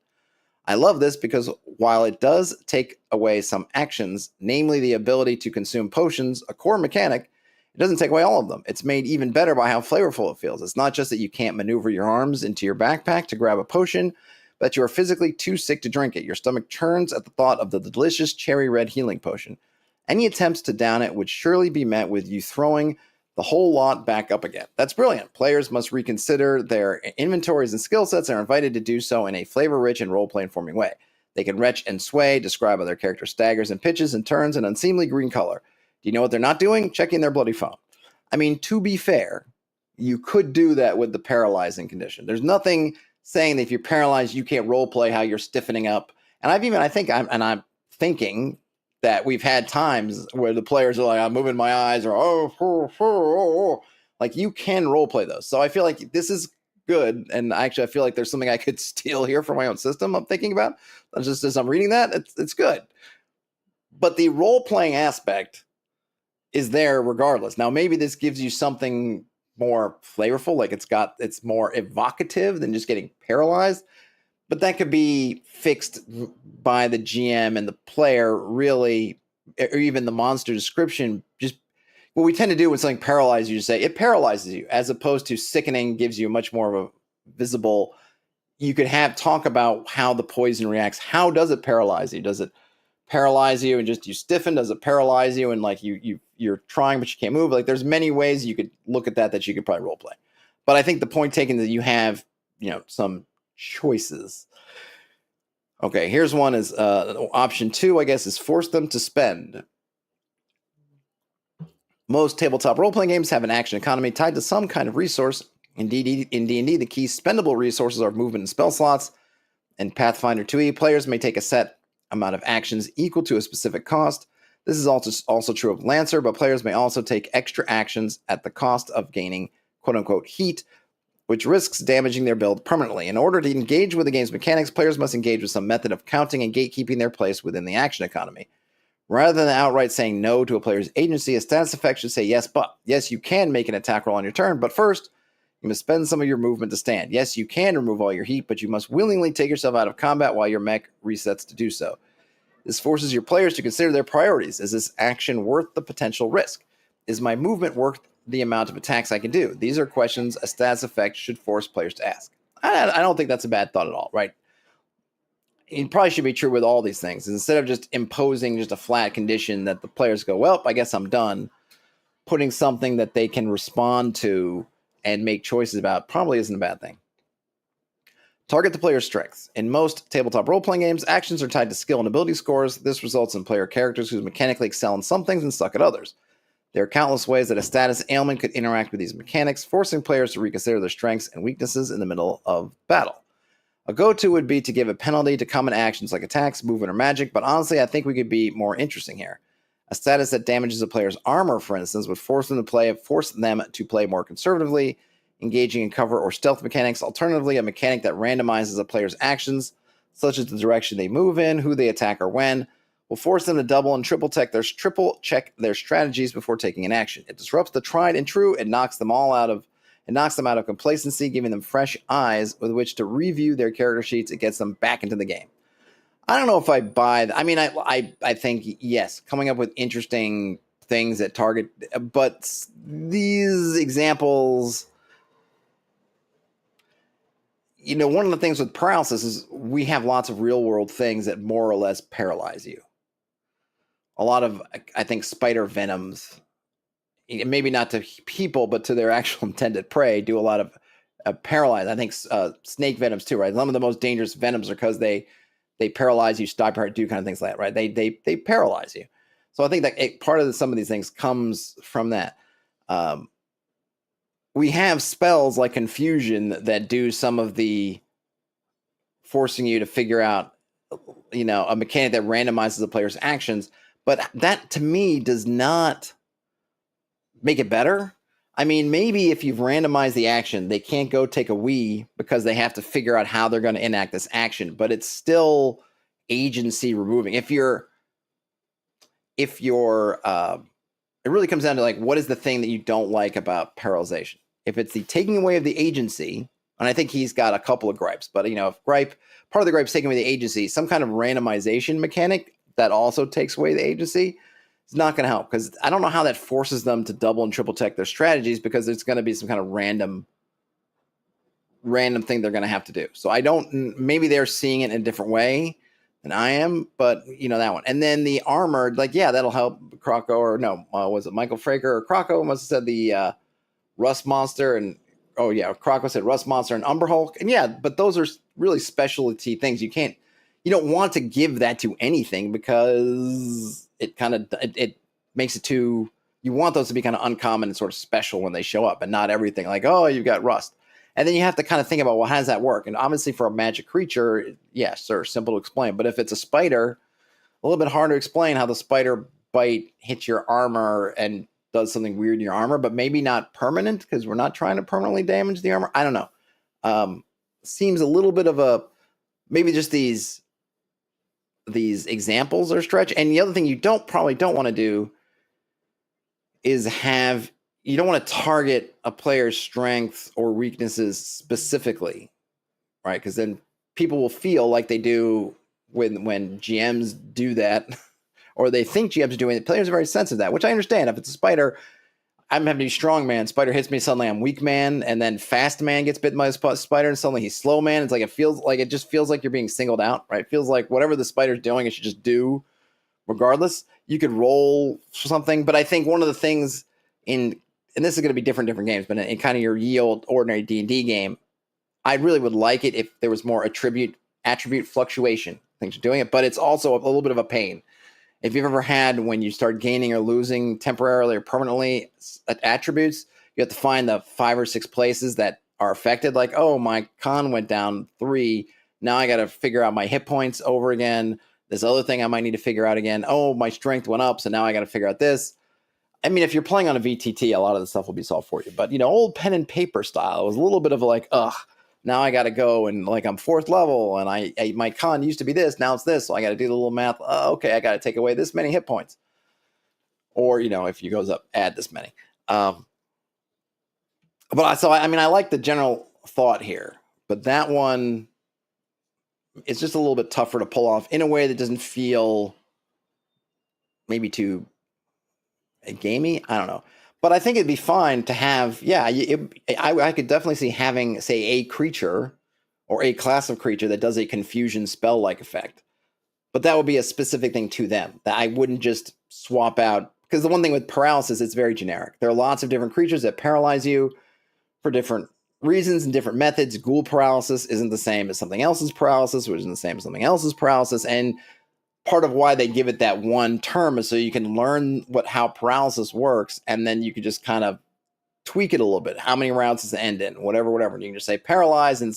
I love this because while it does take away some actions, namely the ability to consume potions, a core mechanic, it doesn't take away all of them. It's made even better by how flavorful it feels. It's not just that you can't maneuver your arms into your backpack to grab a potion, but you are physically too sick to drink it. Your stomach churns at the thought of the delicious cherry red healing potion. Any attempts to down it would surely be met with you throwing the whole lot back up again. That's brilliant. Players must reconsider their inventories and skill sets and are invited to do so in a flavor-rich and role-play-informing way. They can retch and sway, describe how their character staggers and pitches and turns an unseemly green color. Do you know what they're not doing? Checking their bloody phone. I mean, to be fair, you could do that with the paralyzing condition. There's nothing saying that if you're paralyzed, you can't roleplay how you're stiffening up. And I'm thinking that we've had times where the players are like, I'm moving my eyes, or like you can role play those. So I feel like this is good. And actually, I feel like there's something I could steal here for my own system I'm thinking about. Just as I'm reading that, it's good. But the role playing aspect is there regardless. Now, maybe this gives you something more flavorful, like it's more evocative than just getting paralyzed. But that could be fixed by the GM and the player, really, or even the monster description. Just what we tend to do when something paralyzes you, say it paralyzes you, as opposed to sickening gives you much more of a visible. You could talk about how the poison reacts. How does it paralyze you? Does it paralyze you and just you stiffen? Does it paralyze you and like you're trying but you can't move? Like there's many ways you could look at that you could probably role play. But I think the point taken that you have some choices. Okay, here's one is option 2, I guess, is force them to spend. Most tabletop role-playing games have an action economy tied to some kind of resource. Indeed, in D&D, the key spendable resources are movement and spell slots. In Pathfinder 2e, players may take a set amount of actions equal to a specific cost. This is also true of Lancer, but players may also take extra actions at the cost of gaining quote-unquote heat, which risks damaging their build permanently. In order to engage with the game's mechanics, players must engage with some method of counting and gatekeeping their place within the action economy. Rather than outright saying no to a player's agency, a status effect should say yes, but. Yes, you can make an attack roll on your turn, but first, you must spend some of your movement to stand. Yes, you can remove all your heat, but you must willingly take yourself out of combat while your mech resets to do so. This forces your players to consider their priorities. Is this action worth the potential risk? Is my movement worth the amount of attacks I can do? These are questions a status effect should force players to ask. I don't think that's a bad thought at all, right? It probably should be true with all these things. Instead of just imposing just a flat condition that the players go, well, I guess I'm done, putting something that they can respond to and make choices about probably isn't a bad thing. Target the player's strengths. In most tabletop role-playing games, actions are tied to skill and ability scores. This results in player characters who mechanically excel in some things and suck at others. There are countless ways that a status ailment could interact with these mechanics, forcing players to reconsider their strengths and weaknesses in the middle of battle. A go-to would be to give a penalty to common actions like attacks, movement, or magic, but honestly, I think we could be more interesting here. A status that damages a player's armor, for instance, would force them to play more conservatively, engaging in cover or stealth mechanics. Alternatively, a mechanic that randomizes a player's actions, such as the direction they move in, who they attack, or when, will force them to double and triple check their strategies before taking an action. It disrupts the tried and true and knocks them all out of It knocks them out of complacency, giving them fresh eyes with which to review their character sheets. It gets them back into the game. I don't know if I buy that. I mean, I think, yes, coming up with interesting things that target, but these examples, one of the things with paralysis is we have lots of real world things that more or less paralyze you. A lot of, I think, spider venoms, maybe not to people, but to their actual intended prey, do a lot of paralyze. I think snake venoms too, right? Some of the most dangerous venoms are because they paralyze you, stop your heart, do kind of things like that, right? They paralyze you. So I think that part of some of these things comes from that. We have spells like confusion that do some of the forcing you to figure out, a mechanic that randomizes the player's actions. But that, to me, does not make it better. I mean, maybe if you've randomized the action, they can't go take a wee because they have to figure out how they're going to enact this action. But it's still agency removing. If you're, it really comes down to like, what is the thing that you don't like about paralyzation? If it's the taking away of the agency, and I think he's got a couple of gripes, but if part of the gripe is taking away the agency, some kind of randomization mechanic that also takes away the agency, it's not going to help, because I don't know how that forces them to double and triple check their strategies, because there's going to be some kind of random thing they're going to have to do. So maybe they're seeing it in a different way than I am, but that one. And then the armored, that'll help Croco, or no, was it Michael Fraker or Croco must have said the Rust Monster, and Croco said Rust Monster and Umber Hulk. And but those are really specialty things. You don't want to give that to anything, because it makes it too, you want those to be kind of uncommon and sort of special when they show up, and not everything like, oh, you've got Rust. And then you have to kind of think about, well, how does that work? And obviously for a magic creature, yes, sir, simple to explain. But if it's a spider, a little bit hard to explain how the spider bite hits your armor and does something weird in your armor, but maybe not permanent, because we're not trying to permanently damage the armor. I don't know. Seems a little bit of maybe just these examples are stretch. And the other thing you probably don't want to do is you don't want to target a player's strengths or weaknesses specifically, right? Because then people will feel like they do when GMs do that, or they think GMs are doing it. Players are very sensitive to that, which I understand. If it's a spider, I'm having to be strong man. Spider hits me, suddenly I'm weak man, and then fast man gets bitten by a spider, and suddenly he's slow man. It's like it just feels like you're being singled out, right? It feels like whatever the spider's doing, it should just do regardless. You could roll for something, but I think one of the things and this is going to be different games, but in kind of your yield ordinary D&D game, I really would like it if there was more attribute fluctuation. Things are doing it, but it's also a little bit of a pain. If you've ever had, when you start gaining or losing temporarily or permanently attributes, you have to find the 5 or 6 places that are affected. Like, oh, my con went down 3. Now I got to figure out my hit points over again. This other thing I might need to figure out again. Oh, my strength went up, so now I got to figure out this. I mean, if you're playing on a VTT, a lot of the stuff will be solved for you. But, old pen and paper style, it was a little bit of like, now I got to go and like I'm 4th level and my con used to be this, now it's this. So I got to do the little math. Okay, I got to take away this many hit points. Or, if you goes up, add this many. I like the general thought here, but that one, it's just a little bit tougher to pull off in a way that doesn't feel maybe too gamey. I don't know. But I think it'd be fine to have, I could definitely see having, say, a creature or a class of creature that does a confusion spell-like effect. But that would be a specific thing to them that I wouldn't just swap out. Because the one thing with paralysis, it's very generic. There are lots of different creatures that paralyze you for different reasons and different methods. Ghoul paralysis isn't the same as something else's paralysis, which isn't the same as something else's paralysis. And part of why they give it that one term is so you can learn how paralysis works, and then you can just kind of tweak it a little bit. How many rounds does it end in? Whatever. And you can just say paralyzed, and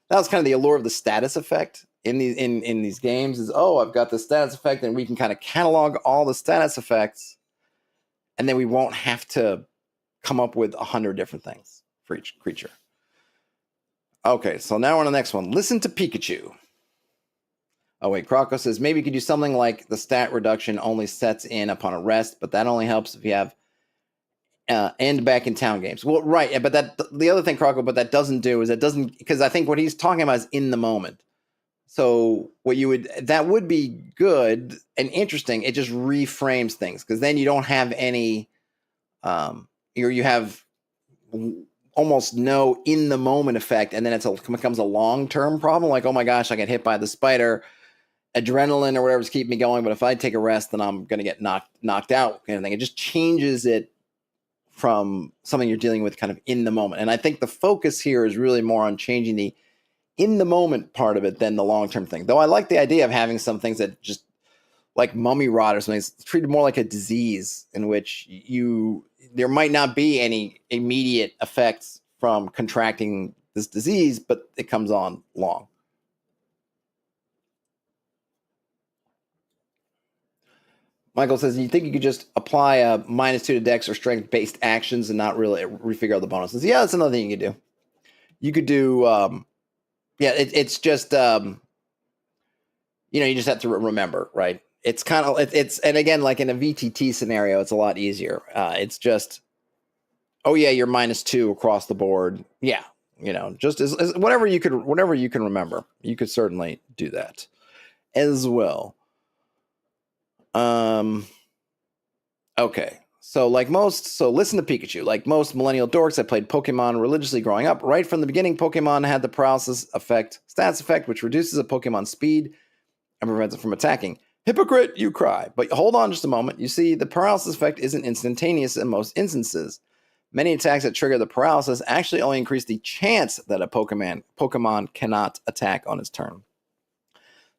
that was kind of the allure of the status effect in these games. Is I've got the status effect, and we can kind of catalog all the status effects, and then we won't have to come up with 100 different things for each creature. Okay, so now we're on the next one. Listen to Pikachu. Oh, wait, Croco says, maybe you could do something like the stat reduction only sets in upon a rest, but that only helps if you have and back in town games. Well, right, but the other thing, Croco, but that doesn't do is it doesn't, because I think what he's talking about is in the moment. So that would be good and interesting. It just reframes things, because then you don't have any, you have almost no in the moment effect, and then it becomes a long-term problem. Like, oh my gosh, I get hit by the spider, adrenaline or whatever's keeping me going, but if I take a rest, then I'm going to get knocked out, kind of thing. It just changes it from something you're dealing with kind of in the moment. And I think the focus here is really more on changing the in the moment part of it than the long-term thing. Though I like the idea of having some things that just, like mummy rot or something, it's treated more like a disease, in which there might not be any immediate effects from contracting this disease, but it comes on long. Michael says, you think you could just apply a -2 to dex or strength-based actions and not really refigure out the bonuses? Yeah, that's another thing you could do. You could do, it's just, you just have to remember, right? It's kind of, and again, like in a VTT scenario, it's a lot easier. It's just, oh yeah, you're -2 across the board. Yeah, just as whatever you can remember, you could certainly do that as well. Okay. So listen to Pikachu. Like most millennial dorks, I played Pokemon religiously growing up. Right from the beginning, Pokemon had the paralysis stats effect, which reduces a Pokemon's speed and prevents it from attacking. Hypocrite, you cry. But hold on just a moment. You see, the paralysis effect isn't instantaneous in most instances. Many attacks that trigger the paralysis actually only increase the chance that a Pokemon cannot attack on its turn.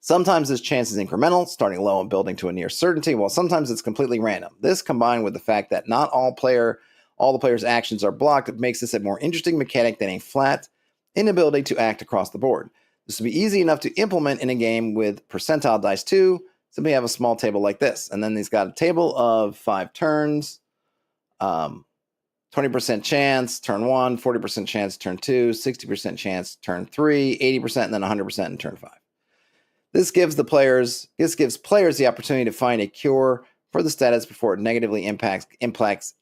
Sometimes this chance is incremental, starting low and building to a near certainty, while sometimes it's completely random. This, combined with the fact that not all the player's actions are blocked, makes this a more interesting mechanic than a flat inability to act across the board. This would be easy enough to implement in a game with percentile dice too. Simply have a small table like this, and then he's got a table of 5 turns, 20% chance turn 1, 40% chance turn 2, 60% chance turn 3, 80%, and then 100% in turn 5. This gives players the opportunity to find a cure for the status before it negatively impacts gameplay,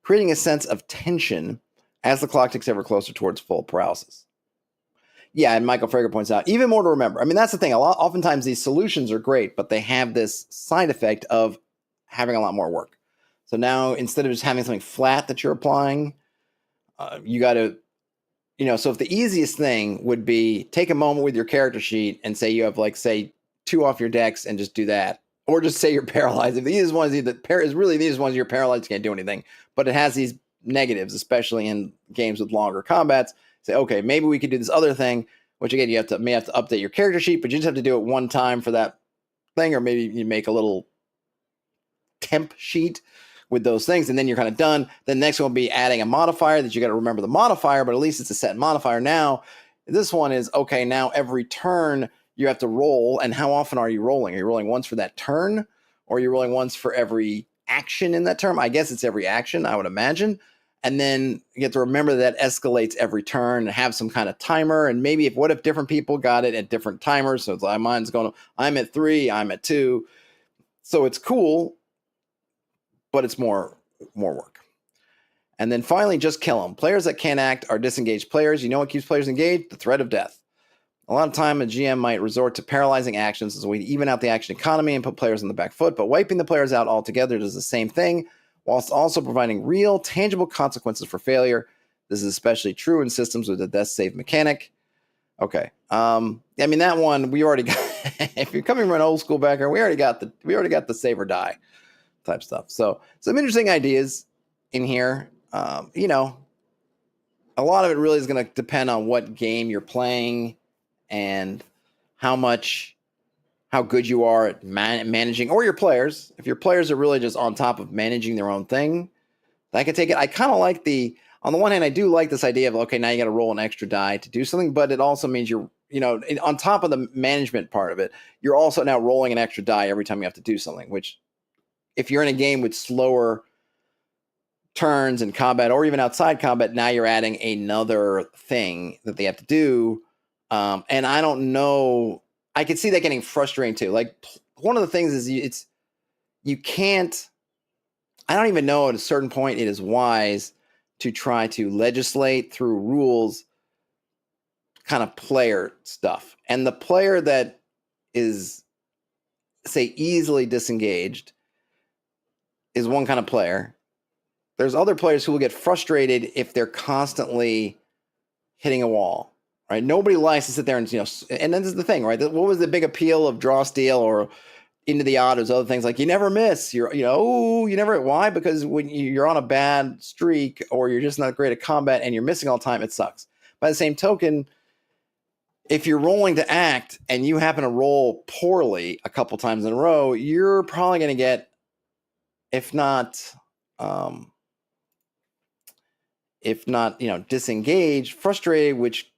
creating a sense of tension as the clock ticks ever closer towards full paralysis. Yeah, and Michael Frager points out, even more to remember. I mean, that's the thing. Oftentimes these solutions are great, but they have this side effect of having a lot more work. So now, instead of just having something flat that you're applying, you got to, so if the easiest thing would be take a moment with your character sheet and say you have, like, say 2 off your decks and just do that. Or just say you're paralyzed. If the easiest one is really the easiest one, you're paralyzed, you can't do anything. But it has these negatives, especially in games with longer combats. Say, okay, maybe we could do this other thing, which again, you may have to update your character sheet, but you just have to do it one time for that thing, or maybe you make a little temp sheet with those things, and then you're kind of done. The next one will be adding a modifier that you got to remember the modifier, but at least it's a set modifier. Now, this one is, okay, now every turn you have to roll, and how often are you rolling? Are you rolling once for that turn, or are you rolling once for every action in that turn? I guess it's every action, I would imagine. And then you have to remember that escalates every turn and have some kind of timer. And maybe what if different people got it at different timers? So it's like mine's going, I'm at 3, I'm at 2. So it's cool, but it's more work. And then finally, just kill them. Players that can't act are disengaged players. You know what keeps players engaged? The threat of death. A lot of time, a GM might resort to paralyzing actions as a way to even out the action economy and put players on the back foot, but wiping the players out altogether does the same thing, whilst also providing real, tangible consequences for failure. This is especially true in systems with a death save mechanic. Okay. I mean, that one we already got. If you're coming from an old school background, we already got the save or die type stuff. So some interesting ideas in here. A lot of it really is going to depend on what game you're playing and how good you are at managing, or your players. If your players are really just on top of managing their own thing, I can take it. I kind of like on the one hand, I do like this idea of, okay, now you got to roll an extra die to do something, but it also means you're, on top of the management part of it, you're also now rolling an extra die every time you have to do something, which if you're in a game with slower turns in combat or even outside combat, now you're adding another thing that they have to do. And I don't know, I could see that getting frustrating too. Like, one of the things is you can't, I don't even know at a certain point it is wise to try to legislate through rules kind of player stuff. And the player that is, say, easily disengaged is one kind of player. There's other players who will get frustrated if they're constantly hitting a wall, right? Nobody likes to sit there and, and then this is the thing, right? What was the big appeal of draw steal or into the odd, or other things like you never miss. You never. Why? Because when you're on a bad streak or you're just not great at combat and you're missing all the time, it sucks. By the same token, if you're rolling to act and you happen to roll poorly a couple times in a row, you're probably going to get, if not, disengaged, frustrated, which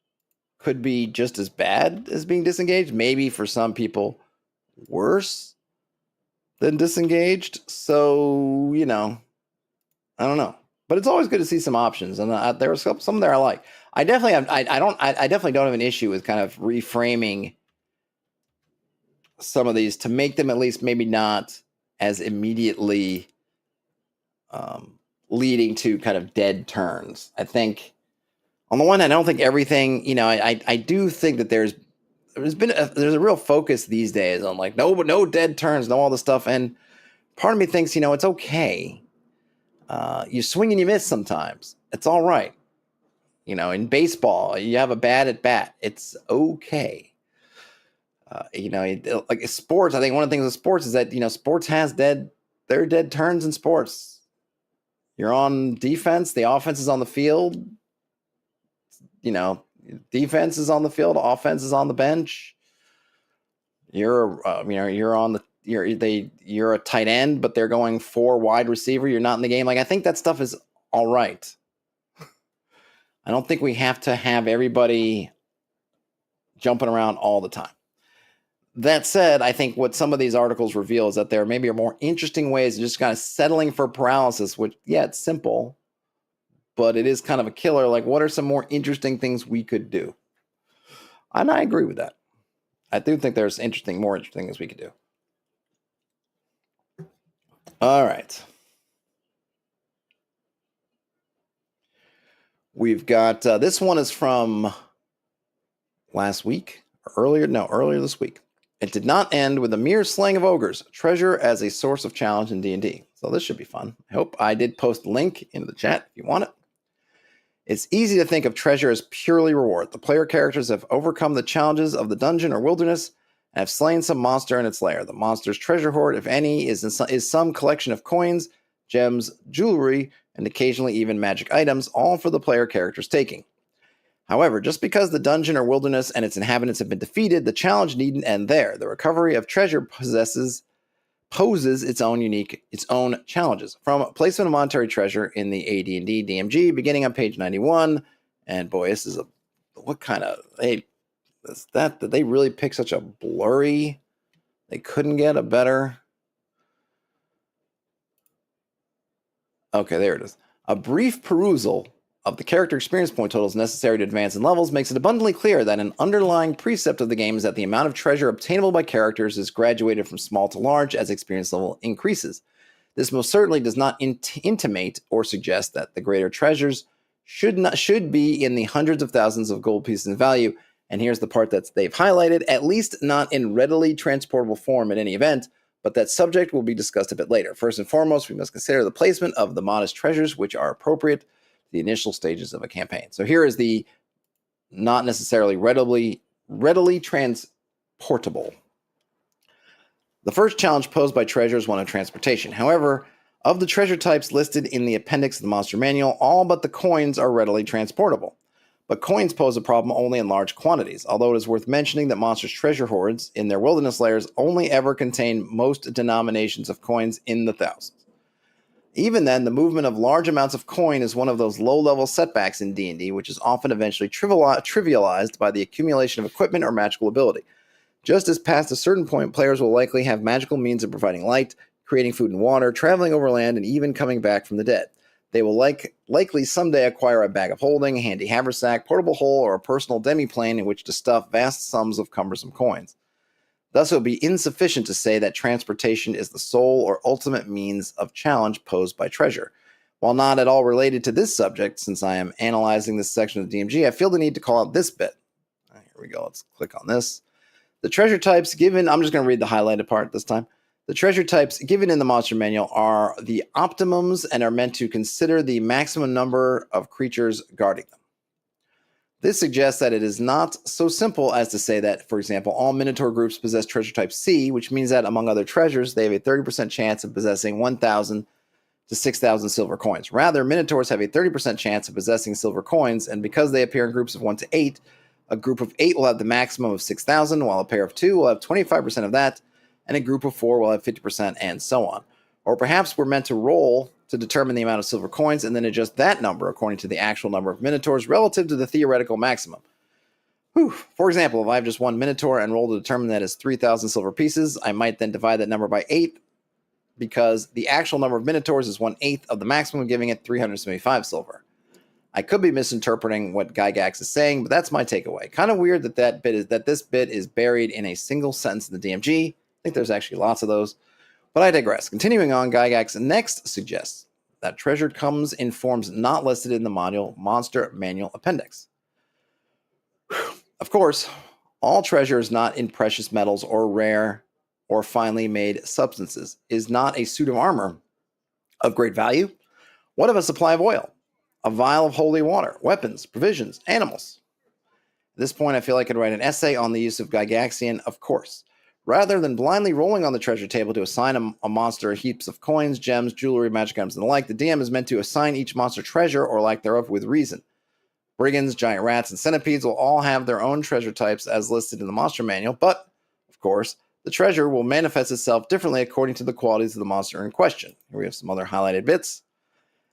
could be just as bad as being disengaged. Maybe for some people, worse than disengaged. So, I don't know. But it's always good to see some options, and there are some there I like. I definitely don't have an issue with kind of reframing some of these to make them at least maybe not as immediately leading to kind of dead turns. I think on the one hand, I don't think everything, I do think that there's a real focus these days on like no dead turns, no all this stuff, and part of me thinks it's okay. You swing and you miss sometimes. It's all right. In baseball, you have a bad at bat. It's okay. Like sports, I think one of the things with sports is that, sports has there are dead turns in sports. You're on defense, the offense is on the field. Defense is on the field, offense is on the bench. You're you're a tight end, but they're going 4 wide receiver. You're not in the game. Like, I think that stuff is all right. I don't think we have to have everybody jumping around all the time. That said, I think what some of these articles reveal is that there maybe are more interesting ways of just kind of settling for paralysis, which, yeah, it's simple, but it is kind of a killer. Like, what are some more interesting things we could do? And I agree with that. I do think there's more interesting things we could do. All right. We've got, this one is from last week, earlier this week. It did not end with a mere slaying of ogres, treasure as a source of challenge in D&D. So this should be fun. I hope I did post a link into the chat if you want it. It's easy to think of treasure as purely reward. The player characters have overcome the challenges of the dungeon or wilderness and have slain some monster in its lair. The monster's treasure hoard, if any, is some collection of coins, gems, jewelry, and occasionally even magic items, all for the player character's taking. However, just because the dungeon or wilderness and its inhabitants have been defeated, the challenge needn't end there. The recovery of treasure poses its own challenges. From placement of monetary treasure in the AD&D DMG, beginning on page 91, and boy, this is what kind of did they really pick such a blurry? They couldn't get a better. Okay, there it is. A brief perusal of the character experience point totals necessary to advance in levels makes it abundantly clear that an underlying precept of the game is that the amount of treasure obtainable by characters is graduated from small to large as experience level increases. This most certainly does not intimate or suggest that the greater treasures should be in the hundreds of thousands of gold pieces in value. And here's the part that they've highlighted, at least not in readily transportable form in any event, but that subject will be discussed a bit later. First and foremost, we must consider the placement of the modest treasures which are appropriate to the initial stages of a campaign. So here is the not necessarily readily transportable. The first challenge posed by treasure is one of transportation. However, of the treasure types listed in the appendix of the monster manual, all but the coins are readily transportable. But coins pose a problem only in large quantities, although it is worth mentioning that monsters' treasure hoards in their wilderness lairs only ever contain most denominations of coins in the thousands. Even then, the movement of large amounts of coin is one of those low-level setbacks in D&D, which is often eventually trivialized by the accumulation of equipment or magical ability. Just as past a certain point, players will likely have magical means of providing light, creating food and water, traveling over land, and even coming back from the dead. They will likely someday acquire a bag of holding, a handy haversack, portable hole, or a personal demiplane in which to stuff vast sums of cumbersome coins. Thus, it would be insufficient to say that transportation is the sole or ultimate means of challenge posed by treasure. While not at all related to this subject, since I am analyzing this section of the DMG, I feel the need to call out this bit. Here we go. Let's click on this. The treasure types given, I'm just going to read the highlighted part this time. The treasure types given in the monster manual are the optimums and are meant to consider the maximum number of creatures guarding them. This suggests that it is not so simple as to say that, for example, all Minotaur groups possess treasure type C, which means that, among other treasures, they have a 30% chance of possessing 1,000 to 6,000 silver coins. Rather, Minotaurs have a 30% chance of possessing silver coins, and because they appear in groups of 1 to 8, a group of 8 will have the maximum of 6,000, while a pair of 2 will have 25% of that, and a group of 4 will have 50%, and so on. Or perhaps we're meant to roll to determine the amount of silver coins and then adjust that number according to the actual number of Minotaurs relative to the theoretical maximum. For example, if I have just one Minotaur and roll to determine that it's 3,000 silver pieces, I might then divide that number by 8 because the actual number of Minotaurs is 1/8 of the maximum, giving it 375 silver. I could be misinterpreting what Gygax is saying, but that's my takeaway. Kind of weird that this bit is buried in a single sentence in the DMG. I think there's actually lots of those. But I digress. Continuing on, Gygax next suggests that treasure comes in forms not listed in the module Monster Manual Appendix. Of course, all treasure is not in precious metals or rare or finely made substances, is not a suit of armor of great value. What of a supply of oil, a vial of holy water, weapons, provisions, animals? At this point, I feel I could write an essay on the use of Gygaxian, of course. Rather than blindly rolling on the treasure table to assign a monster heaps of coins, gems, jewelry, magic items, and the like, the DM is meant to assign each monster treasure or lack thereof with reason. Brigands, giant rats, and centipedes will all have their own treasure types as listed in the monster manual, but, of course, the treasure will manifest itself differently according to the qualities of the monster in question. Here we have some other highlighted bits.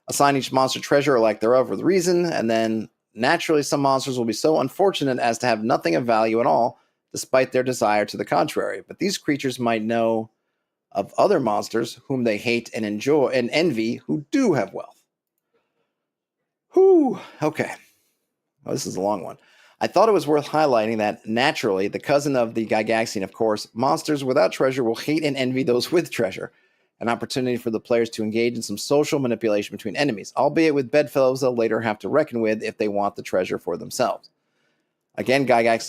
Assign each monster treasure or lack thereof with reason, and then naturally some monsters will be so unfortunate as to have nothing of value at all, despite their desire to the contrary. But these creatures might know of other monsters whom they hate and enjoy and envy who do have wealth. Okay. Oh, this is a long one. I thought it was worth highlighting that, naturally, the cousin of the Gygaxian, of course, monsters without treasure will hate and envy those with treasure, an opportunity for the players to engage in some social manipulation between enemies, albeit with bedfellows they'll later have to reckon with if they want the treasure for themselves. Again, Gygax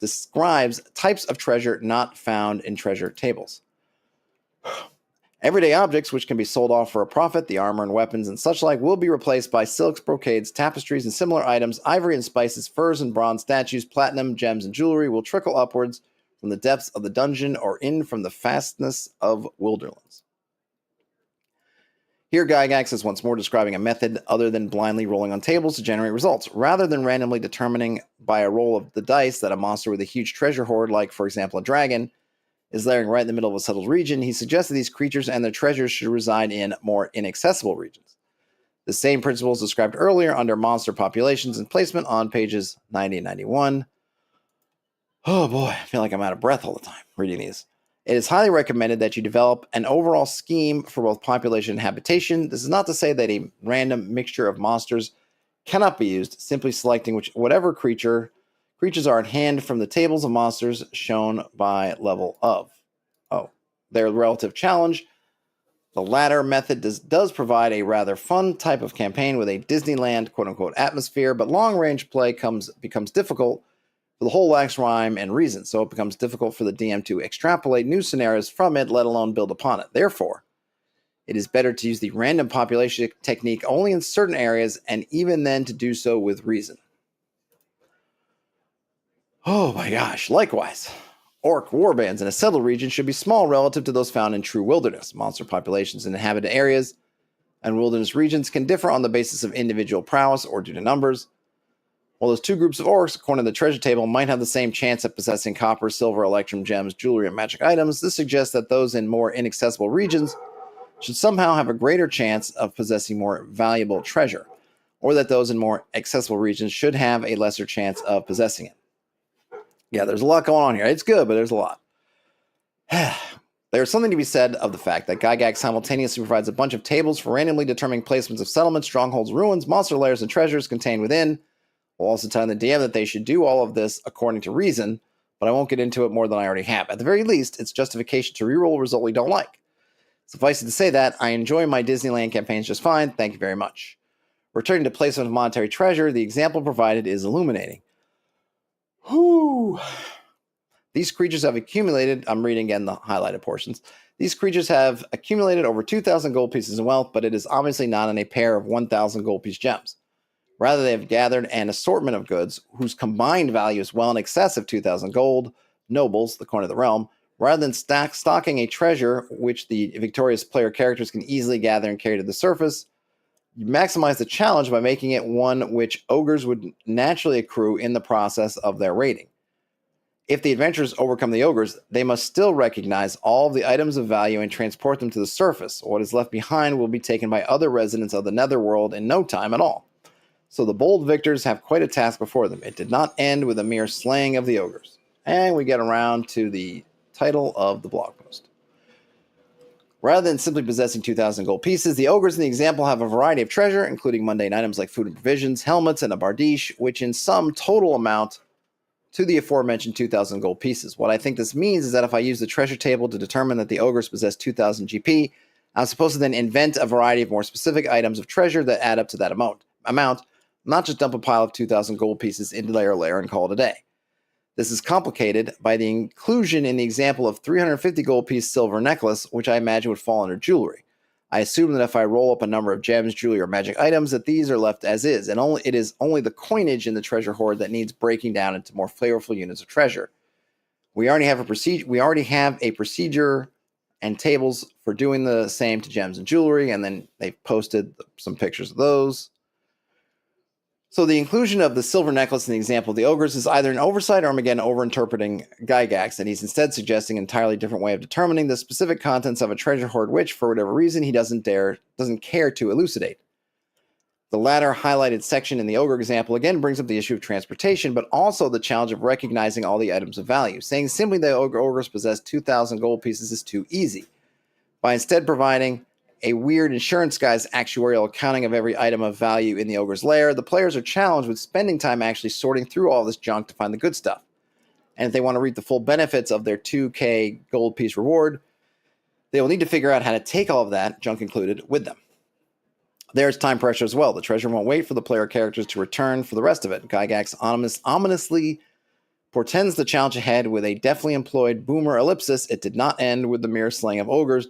describes types of treasure not found in treasure tables. Everyday objects, which can be sold off for a profit, the armor and weapons and such like, will be replaced by silks, brocades, tapestries, and similar items. Ivory and spices, furs and bronze statues, platinum, gems, and jewelry will trickle upwards from the depths of the dungeon or in from the fastness of wilderlands. Here, Gygax is once more describing a method other than blindly rolling on tables to generate results. Rather than randomly determining by a roll of the dice that a monster with a huge treasure hoard, like, for example, a dragon, is layering right in the middle of a settled region, he suggests that these creatures and their treasures should reside in more inaccessible regions. The same principle is described earlier under monster populations and placement on pages 90 and 91. Oh boy, I feel like I'm out of breath all the time reading these. It is highly recommended that you develop an overall scheme for both population and habitation. This is not to say that a random mixture of monsters cannot be used, simply selecting whatever creatures are at hand from the tables of monsters shown by level of. Their relative challenge. The latter method does provide a rather fun type of campaign with a Disneyland quote-unquote atmosphere, but long-range play becomes difficult for the whole lacks rhyme and reason, so it becomes difficult for the DM to extrapolate new scenarios from it, let alone build upon it. Therefore, it is better to use the random population technique only in certain areas, and even then to do so with reason. Oh my gosh, likewise. Orc warbands in a settled region should be small relative to those found in true wilderness. Monster populations in inhabited areas and wilderness regions can differ on the basis of individual prowess or due to numbers. While those two groups of orcs, according to the treasure table, might have the same chance of possessing copper, silver, electrum, gems, jewelry, and magic items, this suggests that those in more inaccessible regions should somehow have a greater chance of possessing more valuable treasure, or that those in more accessible regions should have a lesser chance of possessing it. Yeah, there's a lot going on here. It's good, but there's a lot. There's something to be said of the fact that Gygax simultaneously provides a bunch of tables for randomly determining placements of settlements, strongholds, ruins, monster lairs, and treasures contained within, while also telling the DM that they should do all of this according to reason, but I won't get into it more than I already have. At the very least, it's justification to reroll a result we don't like. Suffice it to say that I enjoy my Disneyland campaigns just fine. Thank you very much. Returning to placement of monetary treasure, the example provided is illuminating. Whew. These creatures have accumulated, I'm reading again the highlighted portions. These creatures have accumulated over 2,000 gold pieces in wealth, but it is obviously not in a pair of 1,000 gold piece gems. Rather, they have gathered an assortment of goods whose combined value is well in excess of 2,000 gold, nobles, the coin of the realm, rather than stocking a treasure which the victorious player characters can easily gather and carry to the surface. You maximize the challenge by making it one which ogres would naturally accrue in the process of their raiding. If the adventurers overcome the ogres, they must still recognize all of the items of value and transport them to the surface. What is left behind will be taken by other residents of the netherworld in no time at all. So the bold victors have quite a task before them. It did not end with a mere slaying of the ogres. And we get around to the title of the blog post. Rather than simply possessing 2,000 gold pieces, the ogres in the example have a variety of treasure, including mundane items like food and provisions, helmets, and a bardiche, which in some total amount to the aforementioned 2,000 gold pieces. What I think this means is that if I use the treasure table to determine that the ogres possess 2,000 GP, I'm supposed to then invent a variety of more specific items of treasure that add up to that amount, not just dump a pile of 2,000 gold pieces into their lair and call it a day. This is complicated by the inclusion in the example of 350 gold piece silver necklace, which I imagine would fall under jewelry. I assume that if I roll up a number of gems, jewelry, or magic items, that these are left as is, and it is only the coinage in the treasure hoard that needs breaking down into more flavorful units of treasure. We already have a procedure and tables for doing the same to gems and jewelry, and then they've posted some pictures of those. So the inclusion of the silver necklace in the example of the ogres is either an oversight or I'm again overinterpreting Gygax, and he's instead suggesting an entirely different way of determining the specific contents of a treasure hoard which, for whatever reason, he doesn't care to elucidate. The latter highlighted section in the ogre example again brings up the issue of transportation, but also the challenge of recognizing all the items of value. Saying simply that ogres possess 2,000 gold pieces is too easy. By instead providing a weird insurance guy's actuarial accounting of every item of value in the ogre's lair, the players are challenged with spending time actually sorting through all this junk to find the good stuff. And if they want to reap the full benefits of their 2k gold piece reward, they will need to figure out how to take all of that, junk included, with them. There's time pressure as well. The treasure won't wait for the player characters to return for the rest of it. Gygax ominously portends the challenge ahead with a deftly employed boomer ellipsis. It did not end with the mere slaying of ogres, ...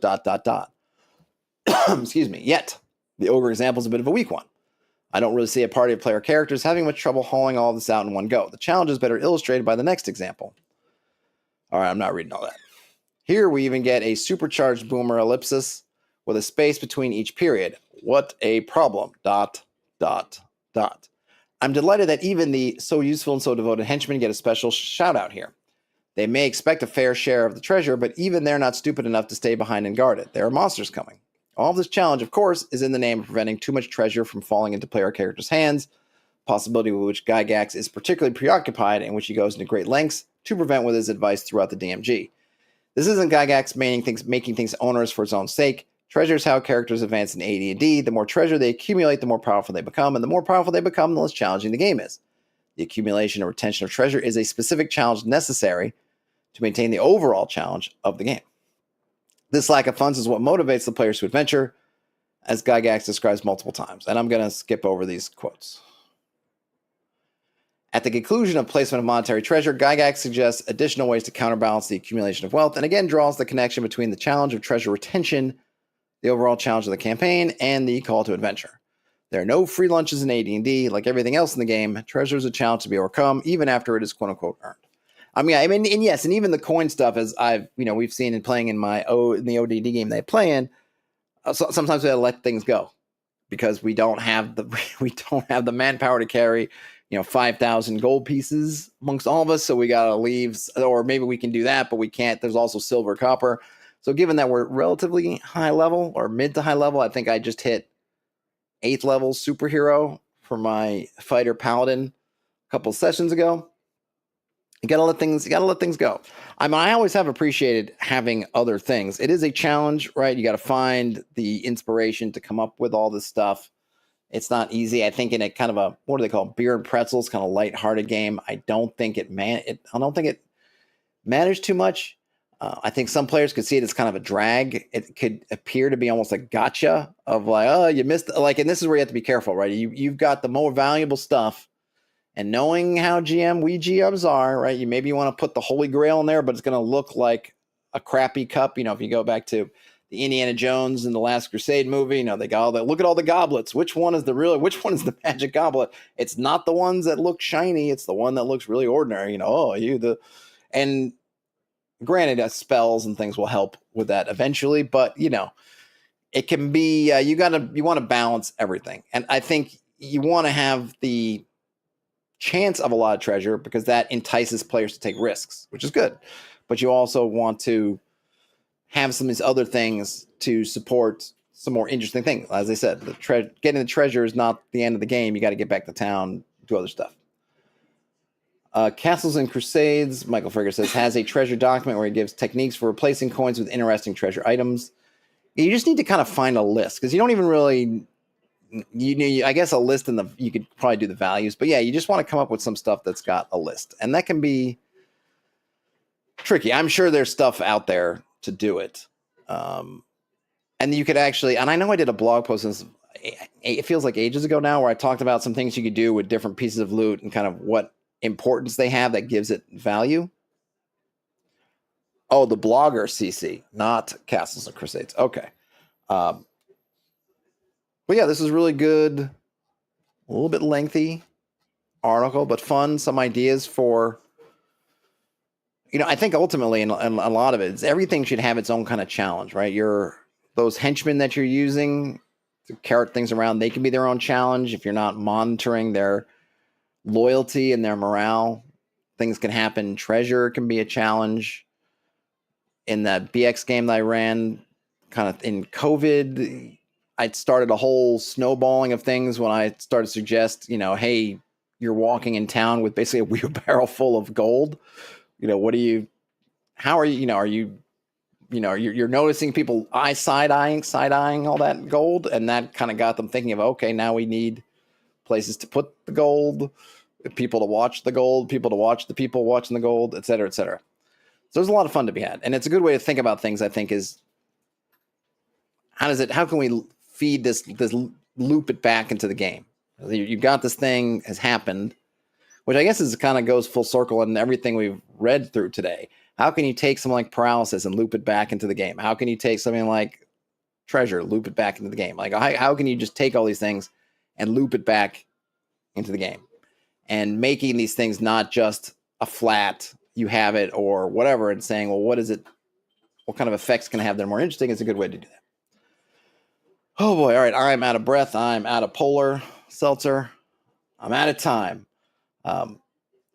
Excuse me. Yet, the ogre example is a bit of a weak one. I don't really see a party of player characters having much trouble hauling all this out in one go. The challenge is better illustrated by the next example. All right, I'm not reading all that. Here we even get a supercharged boomer ellipsis with a space between each period. What a problem. ... I'm delighted that even the so useful and so devoted henchmen get a special shout out here. They may expect a fair share of the treasure, but even they're not stupid enough to stay behind and guard it. There are monsters coming. All of this challenge, of course, is in the name of preventing too much treasure from falling into player characters' hands, possibility with which Gygax is particularly preoccupied and which he goes into great lengths to prevent with his advice throughout the DMG. This isn't Gygax making things onerous for its own sake. Treasure is how characters advance in AD&D. The more treasure they accumulate, the more powerful they become, and the more powerful they become, the less challenging the game is. The accumulation or retention of treasure is a specific challenge necessary to maintain the overall challenge of the game. This lack of funds is what motivates the players to adventure, as Gygax describes multiple times. And I'm going to skip over these quotes. At the conclusion of placement of monetary treasure, Gygax suggests additional ways to counterbalance the accumulation of wealth, and again draws the connection between the challenge of treasure retention, the overall challenge of the campaign, and the call to adventure. There are no free lunches in AD&D. Like everything else in the game, treasure is a challenge to be overcome, even after it is quote-unquote earned. And yes, and even the coin stuff, as we've seen in playing in the ODD game they play in. Sometimes we gotta let things go because we don't have the manpower to carry 5,000 gold pieces amongst all of us. So we gotta leave, or maybe we can do that, but we can't. There's also silver, copper. So given that we're relatively high level or mid to high level, I think I just hit 8th level superhero for my fighter paladin a couple sessions ago. You gotta let things go. I always have appreciated having other things. It is a challenge, right? You gotta find the inspiration to come up with all this stuff. It's not easy. I think in a kind of a, what do they call it? Beer and pretzels, kind of lighthearted game. I don't think it manage too much. I think some players could see it as kind of a drag. It could appear to be almost a gotcha of like, oh, you missed, like, and this is where you have to be careful, right? You've got the more valuable stuff, and knowing how we GMs are, right? You maybe want to put the Holy Grail in there, but it's going to look like a crappy cup. You know, if you go back to the Indiana Jones and the Last Crusade movie, you know, they got all that. Look at all the goblets. Which one is the magic goblet? It's not the ones that look shiny. It's the one that looks really ordinary. You know, and granted, spells and things will help with that eventually, but you know, it can be you want to balance everything, and I think you want to have the chance of a lot of treasure because that entices players to take risks, which is good, but you also want to have some of these other things to support some more interesting things. As I said, getting the treasure is not the end of the game. You got to get back to town, do other stuff. Castles and Crusades, Michael Fergus says, has a treasure document where he gives techniques for replacing coins with interesting treasure items. You just need to kind of find a list because you don't even really, I guess a list you could probably do the values, but yeah, you just want to come up with some stuff that's got a list, and that can be tricky. I'm sure there's stuff out there to do it. And you could actually, and I know I did a blog post since it feels like ages ago now, where I talked about some things you could do with different pieces of loot and kind of what importance they have that gives it value. Oh, the blogger CC, not Castles and Crusades. Okay. But yeah, this is really good. A little bit lengthy article, but fun. Some ideas for, you know, I think ultimately, and a lot of it is everything should have its own kind of challenge, right? Those henchmen that you're using to carrot things around, they can be their own challenge. If you're not monitoring their loyalty and their morale, things can happen. Treasure can be a challenge. In that BX game that I ran, kind of in COVID, I started a whole snowballing of things when I started to suggest, you know, hey, you're walking in town with basically a wheelbarrow full of gold. You know, how are you, you know, you're noticing people side-eyeing all that gold, and that kind of got them thinking of, okay, now we need places to put the gold, people to watch the gold, people to watch the people watching the gold, et cetera, et cetera. So there's a lot of fun to be had, and it's a good way to think about things. I think is how can we feed this loop it back into the game? You've got this thing has happened, which I guess is kind of goes full circle in everything we've read through today. How can you take something like paralysis and loop it back into the game? How can you take something like treasure, loop it back into the game? Like how can you just take all these things and loop it back into the game? And making these things not just a flat, you have it or whatever, and saying, well, what is it? What kind of effects can I have that are more interesting is a good way to do that. Oh boy. All right. I'm out of breath. I'm out of polar seltzer. I'm out of time.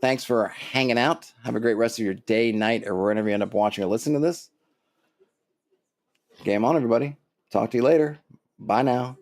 Thanks for hanging out. Have a great rest of your day, night, or wherever you end up watching or listening to this. Game on, everybody. Talk to you later. Bye now.